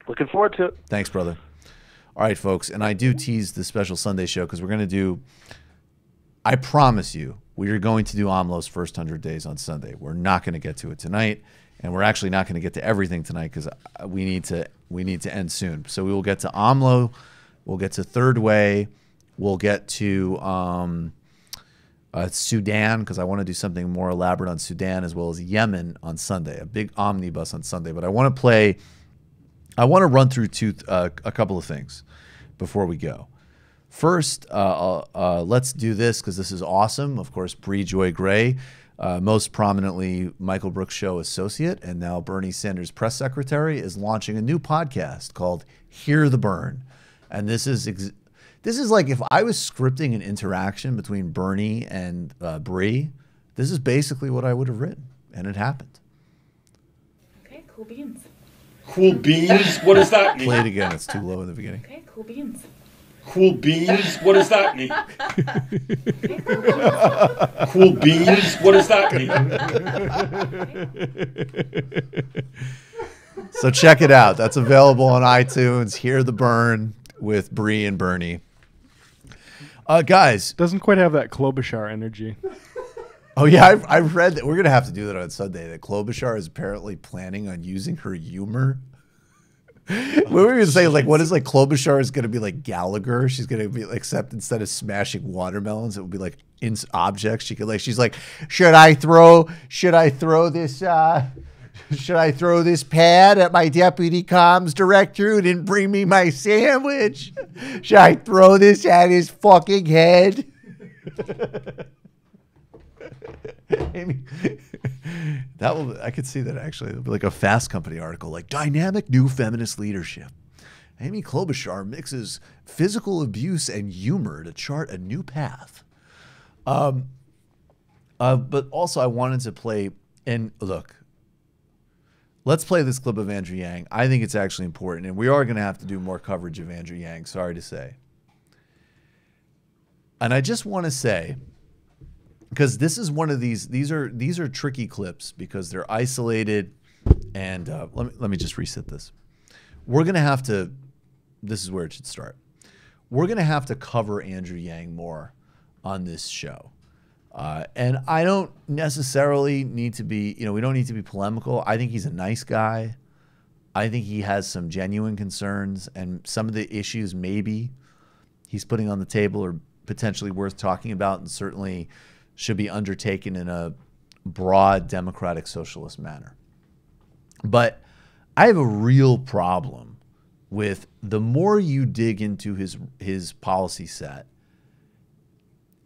Looking forward to it. Thanks, brother. All right, folks. And I do tease the special Sunday show because we're going to do, I promise you, we are going to do AMLO's first 100 days on Sunday. We're not going to get to it tonight. And we're actually not going to get to everything tonight because we need to end soon. So we will get to AMLO. We'll get to Third Way. We'll get to Sudan because I want to do something more elaborate on Sudan as well as Yemen on Sunday, a big omnibus on Sunday. But I want to run through a couple of things before we go. First, let's do this because this is awesome. Of course, Bree Joy Gray, most prominently Michael Brooks' show associate and now Bernie Sanders' press secretary, is launching a new podcast called Hear the Burn. And this is like if I was scripting an interaction between Bernie and Bree, this is basically what I would have written, and it happened. Okay, cool beans. Cool beans? What does that mean? Play it again. It's too low in the beginning. Okay, cool beans. Cool beans? What does that mean? Cool beans? What does that mean? So check it out. That's available on iTunes. Hear the Burn with Bree and Bernie. Guys. Doesn't quite have that Klobuchar energy. Oh, yeah. I've read that. We're going to have to do that on Sunday. That Klobuchar is apparently planning on using her humor. What were we going to say? Like, what is like Klobuchar is going to be like Gallagher? She's going to be like, except instead of smashing watermelons, it would be like objects. She could like, she's like, should I throw this pad at my deputy comms director who didn't bring me my sandwich? Should I throw this at his fucking head? I could see that actually. It'll be like a Fast Company article, like dynamic new feminist leadership. Amy Klobuchar mixes physical abuse and humor to chart a new path. But also I wanted to play, and look, let's play this clip of Andrew Yang. I think it's actually important, and we are going to have to do more coverage of Andrew Yang, sorry to say. And I just want to say, because this is one of these are tricky clips because they're isolated, and let me just reset this. We're gonna have to. This is where it should start. We're gonna have to cover Andrew Yang more on this show, and I don't necessarily need to be. You know, we don't need to be polemical. I think he's a nice guy. I think he has some genuine concerns, and some of the issues maybe he's putting on the table are potentially worth talking about, and certainly should be undertaken in a broad democratic socialist manner. But I have a real problem with the more you dig into his policy set.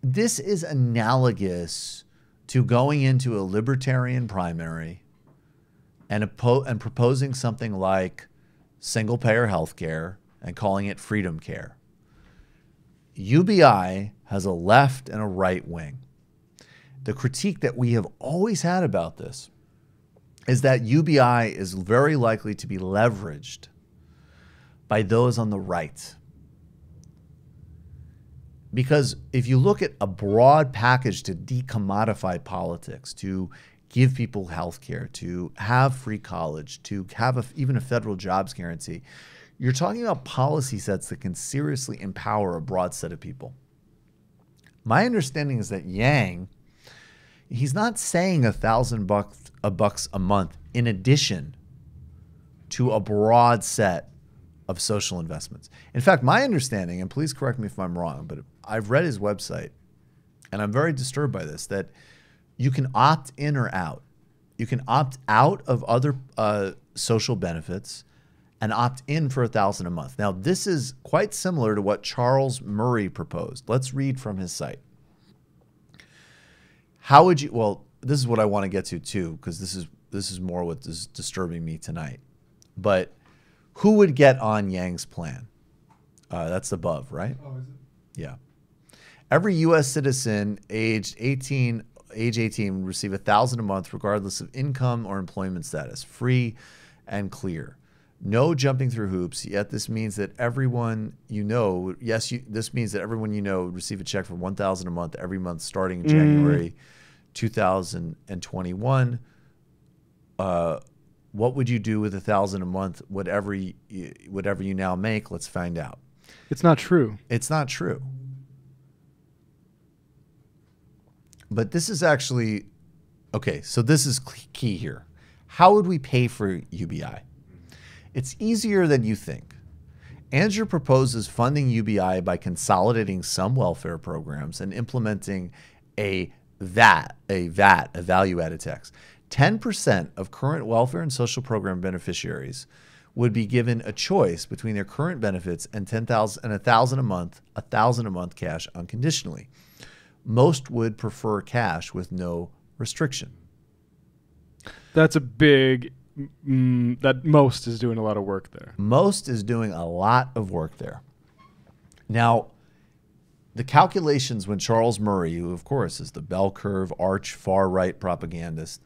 This is analogous to going into a libertarian primary and proposing something like single-payer health care and calling it freedom care. UBI has a left and a right wing. The critique that we have always had about this is that UBI is very likely to be leveraged by those on the right. Because if you look at a broad package to decommodify politics, to give people health care, to have free college, to have even a federal jobs guarantee, you're talking about policy sets that can seriously empower a broad set of people. My understanding is that Yang, he's not saying $1,000 a month in addition to a broad set of social investments. In fact, my understanding, and please correct me if I'm wrong, but I've read his website, and I'm very disturbed by this, that you can opt in or out. You can opt out of other social benefits and opt in for $1,000 a month. Now, this is quite similar to what Charles Murray proposed. Let's read from his site. How would you? Well, this is what I want to get to too, because this is more what is disturbing me tonight. But who would get on Yang's plan? That's above, right? Oh, is it? Yeah. Every U.S. citizen age 18 would receive $1,000 a month, regardless of income or employment status, free and clear. No jumping through hoops. Yet this means that everyone you know, this means that everyone you know would receive a check for $1,000 a month every month starting in January 2021. What would you do with $1,000 a month? Whatever you now make, let's find out. It's not true. It's not true. But this is actually, okay, so this is key here. How would we pay for UBI? It's easier than you think. Andrew proposes funding UBI by consolidating some welfare programs and implementing a VAT, a value-added tax. 10% of current welfare and social program beneficiaries would be given a choice between their current benefits and $1,000 a month cash unconditionally. Most would prefer cash with no restriction. That's a big. That Most is doing a lot of work there. Most is doing a lot of work there. Now, the calculations when Charles Murray, who of course is the bell curve arch far right propagandist,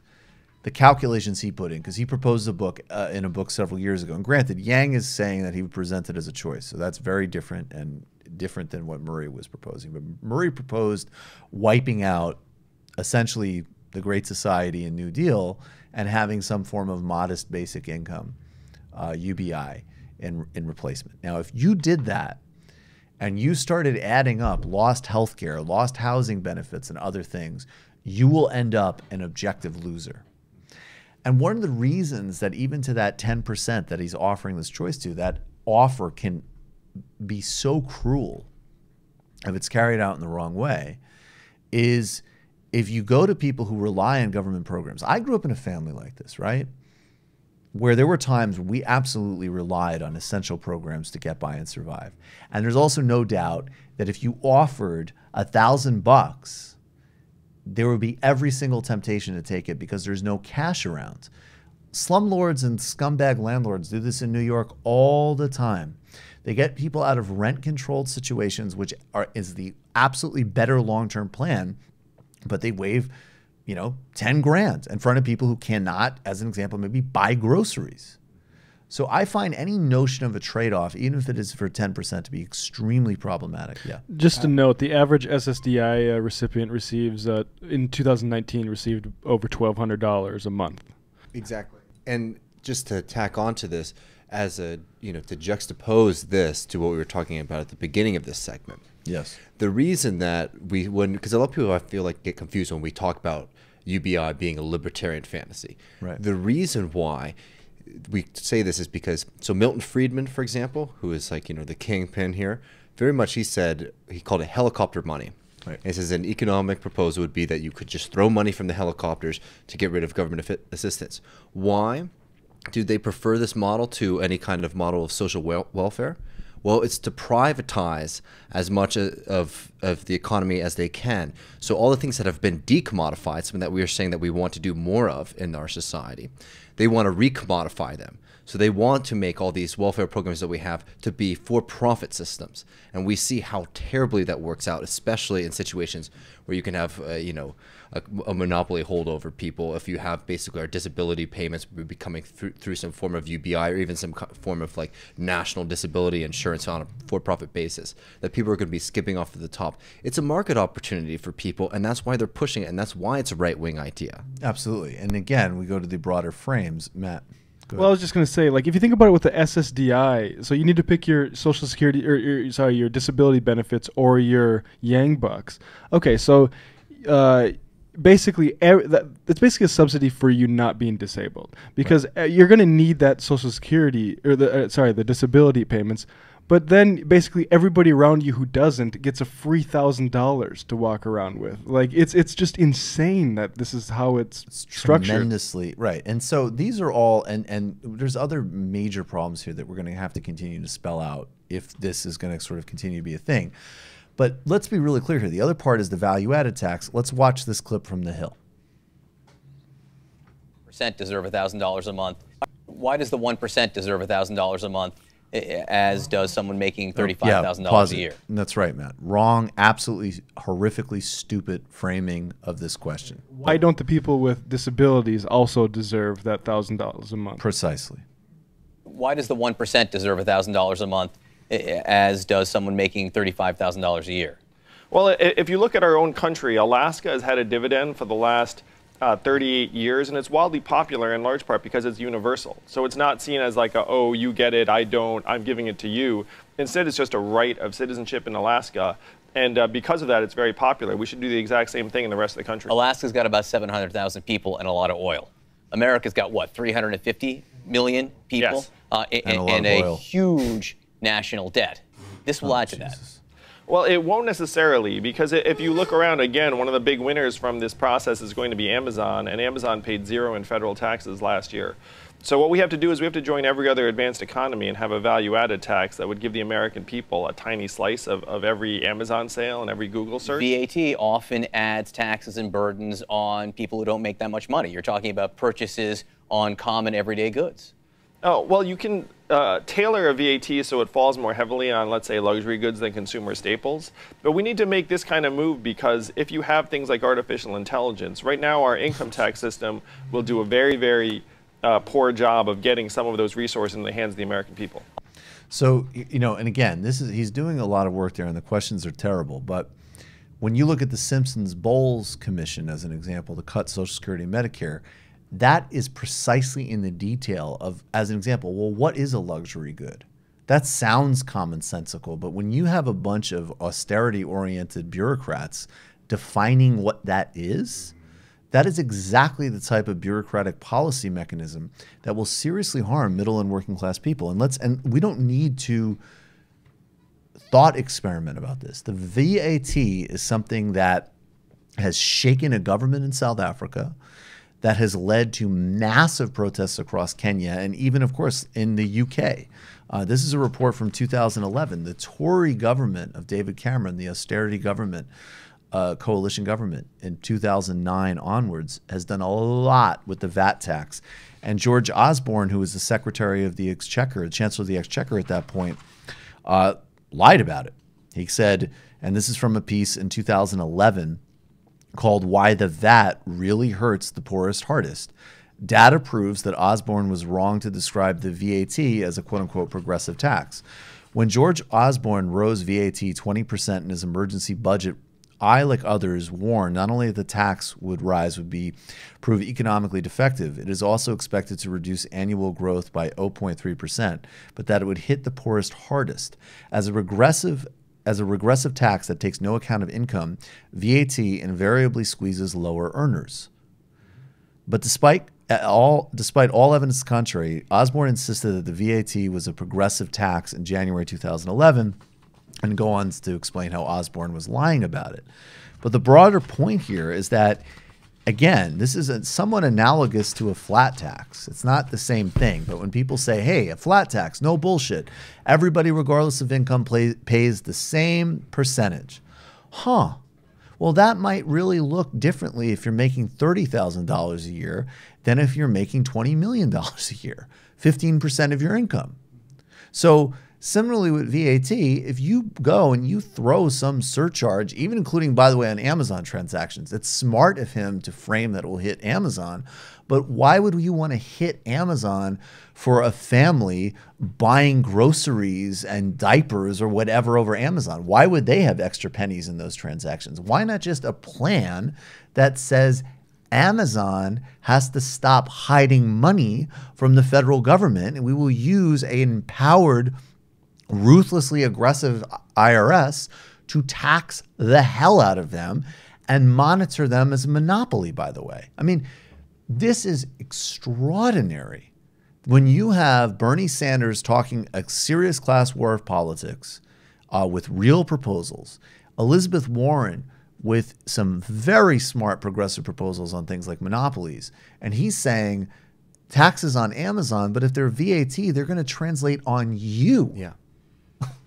the calculations he put in, because he proposed a book in a book several years ago. And granted, Yang is saying that he would present it as a choice, so that's very different and different than what Murray was proposing. But Murray proposed wiping out essentially the Great Society and New Deal and having some form of modest basic income, UBI, in replacement. Now, if you did that and you started adding up lost health care, lost housing benefits, and other things, you will end up an objective loser. And one of the reasons that even to that 10% that he's offering this choice to, that offer can be so cruel if it's carried out in the wrong way, is if you go to people who rely on government programs. I grew up in a family like this, right? Where there were times we absolutely relied on essential programs to get by and survive. And there's also no doubt that if you offered $1,000, there would be every single temptation to take it because there's no cash around. Slumlords and scumbag landlords do this in New York all the time. They get people out of rent-controlled situations, which is the absolutely better long-term plan, but they waive, 10 grand in front of people who cannot, as an example, maybe buy groceries. So I find any notion of a trade-off, even if it is for 10%, to be extremely problematic. Yeah. Just to note, the average SSDI recipient receives, in 2019, received over $1,200 a month. Exactly. And just to tack on to this, as a, to juxtapose this to what we were talking about at the beginning of this segment. Yes. The reason that because a lot of people I feel like get confused when we talk about UBI being a libertarian fantasy. Right. The reason why we say this is because, so Milton Friedman, for example, who is like, the kingpin here, very much he called it helicopter money. Right. He says an economic proposal would be that you could just throw money from the helicopters to get rid of government assistance. Why do they prefer this model to any kind of model of social welfare? Well, it's to privatize as much of the economy as they can. So all the things that have been decommodified, something that we are saying that we want to do more of in our society, they want to recommodify them. So they want to make all these welfare programs that we have to be for-profit systems. And we see how terribly that works out, especially in situations where you can have, a monopoly hold over people. If you have basically our disability payments would be coming through some form of UBI or even some form of like national disability insurance on a for-profit basis, that people are going to be skipping off to the top. It's a market opportunity for people, and that's why they're pushing it, and that's why it's a right-wing idea. Absolutely. And again, we go to the broader frames. Matt. Well, I was just going to say, like, if you think about it with the SSDI, so you need to pick your Social Security, your disability benefits or your Yang bucks. Okay, so basically it's basically a subsidy for you not being disabled, because you're going to need that Social Security or the disability payments. But then basically everybody around you who doesn't gets a free $1,000 to walk around with. Like it's just insane that this is how it's structured. Tremendously right. And so these are all, and there's other major problems here that we're going to have to continue to spell out if this is going to sort of continue to be a thing. But let's be really clear here. The other part is the value-added tax. Let's watch this clip from The Hill. % deserve $1,000 a month. Why does the 1% deserve $1,000 a month, as does someone making $35,000 a year? That's right, Matt. Wrong, absolutely horrifically stupid framing of this question. Why don't the people with disabilities also deserve that $1,000 a month? Precisely. Why does the 1% deserve $1,000 a month, as does someone making $35,000 a year? Well, if you look at our own country, Alaska has had a dividend for the last 38 years, and it's wildly popular in large part because it's universal. So it's not seen as like, oh, you get it, I don't, I'm giving it to you. Instead, it's just a right of citizenship in Alaska. And because of that, it's very popular. We should do the exact same thing in the rest of the country. Alaska's got about 700,000 people and a lot of oil. America's got, what, 350 million people? Yes. And a huge national debt. This will add to that. Well, it won't necessarily, because if you look around, again, one of the big winners from this process is going to be Amazon, and Amazon paid 0 in federal taxes last year. So what we have to do is we have to join every other advanced economy and have a value-added tax that would give the American people a tiny slice of every Amazon sale and every Google search. VAT often adds taxes and burdens on people who don't make that much money. You're talking about purchases on common everyday goods. Oh, well, you can tailor a VAT so it falls more heavily on, let's say, luxury goods than consumer staples. But we need to make this kind of move, because if you have things like artificial intelligence, right now our income tax system will do a very, very poor job of getting some of those resources in the hands of the American people. So, you know, and again, he's doing a lot of work there, and the questions are terrible. But when you look at the Simpsons-Bowles Commission as an example to cut Social Security and Medicare, that is precisely in the detail of, as an example, well, what is a luxury good? That sounds commonsensical, but when you have a bunch of austerity-oriented bureaucrats defining what that is exactly the type of bureaucratic policy mechanism that will seriously harm middle and working class people. And we don't need to thought experiment about this. The VAT is something that has shaken a government in South Africa, that has led to massive protests across Kenya and even, of course, in the UK. This is a report from 2011. The Tory government of David Cameron, the austerity government, coalition government in 2009 onwards, has done a lot with the VAT tax. And George Osborne, who was the Secretary of the Exchequer, the Chancellor of the Exchequer at that point, lied about it. He said, and this is from a piece in 2011, called Why the VAT Really Hurts the Poorest Hardest. Data proves that Osborne was wrong to describe the VAT as a quote-unquote progressive tax. When George Osborne rose VAT 20% in his emergency budget, I, like others, warned not only that the tax would prove economically defective, it is also expected to reduce annual growth by 0.3%, but that it would hit the poorest hardest. As a regressive tax that takes no account of income, VAT invariably squeezes lower earners. But despite all evidence to the contrary, Osborne insisted that the VAT was a progressive tax in January 2011, and go on to explain how Osborne was lying about it. But the broader point here is that, again, this is somewhat analogous to a flat tax. It's not the same thing, but when people say, hey, a flat tax, no bullshit, everybody, regardless of income, pays the same percentage. Well, that might really look differently if you're making $30,000 a year than if you're making $20 million a year, 15% of your income. So similarly with VAT, if you go and you throw some surcharge, even including, by the way, on Amazon transactions, it's smart of him to frame that it will hit Amazon. But why would you want to hit Amazon for a family buying groceries and diapers or whatever over Amazon? Why would they have extra pennies in those transactions? Why not just a plan that says Amazon has to stop hiding money from the federal government, and we will use an empowered, ruthlessly aggressive IRS to tax the hell out of them, and monitor them as a monopoly, by the way. I mean, this is extraordinary. When you have Bernie Sanders talking a serious class war of politics with real proposals, Elizabeth Warren with some very smart progressive proposals on things like monopolies, and he's saying taxes on Amazon, but if they're VAT, they're going to translate on you. Yeah.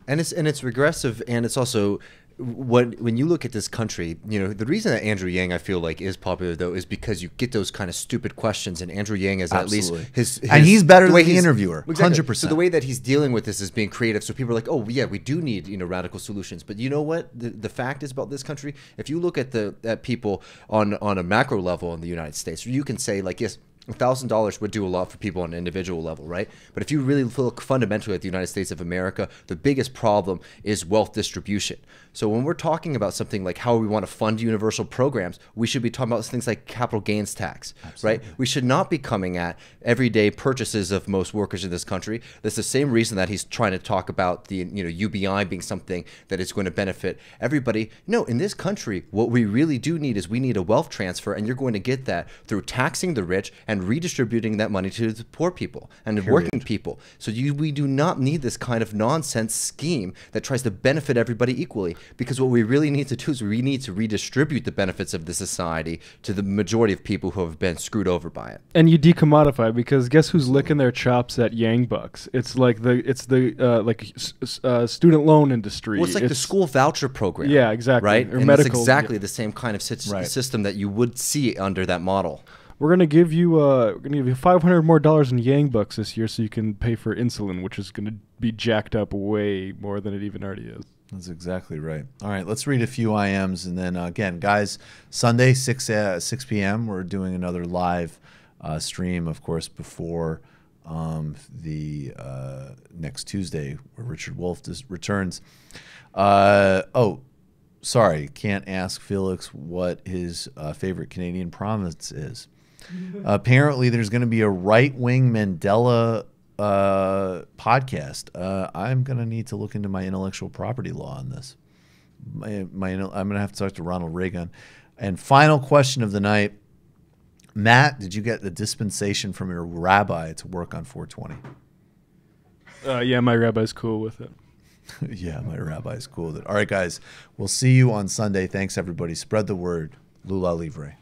And it's regressive, and it's also when you look at this country, you know, the reason that Andrew Yang I feel like is popular though is because you get those kind of stupid questions, and Andrew Yang is Absolutely. at least his and he's better the than way the he's- interviewer, Exactly. 100%. So the way that he's dealing with this is being creative. So people are like, oh yeah, we do need, you know, radical solutions. But you know what? The fact is about this country, if you look at people on a macro level in the United States, you can say like, yes, $1,000 would do a lot for people on an individual level, right? But if you really look fundamentally at the United States of America, the biggest problem is wealth distribution. So when we're talking about something like how we want to fund universal programs, we should be talking about things like capital gains tax, right? We should not be coming at everyday purchases of most workers in this country. That's the same reason that he's trying to talk about the, you know, UBI being something that is going to benefit everybody. No, in this country, what we really do need is we need a wealth transfer, and you're going to get that through taxing the rich and redistributing that money to the poor people and the working people. So we do not need this kind of nonsense scheme that tries to benefit everybody equally, because what we really need to do is we need to redistribute the benefits of the society to the majority of people who have been screwed over by it. And you decommodify, because guess who's licking their chops at Yang Bucks? It's like the student loan industry. Well, it's like the school voucher program. Yeah, exactly. Right? Or And medical. it's exactly the same kind of system that you would see under that model. We're gonna give you $500 more in Yang Bucks this year, so you can pay for insulin, which is gonna be jacked up way more than it even already is. That's exactly right. All right, let's read a few IMs, and then again, guys, Sunday 6 p.m. we're doing another live stream, of course, before the next Tuesday, where Richard Wolff returns. Oh, sorry, can't ask Felix what his favorite Canadian province is. Apparently, there's going to be a right-wing Mandela podcast. I'm going to need to look into my intellectual property law on this. I'm going to have to talk to Ronald Reagan. And final question of the night. Matt, did you get the dispensation from your rabbi to work on 420? Yeah, my rabbi's cool with it. Yeah, my rabbi's cool with it. All right, guys, we'll see you on Sunday. Thanks, everybody. Spread the word. Lula Livre.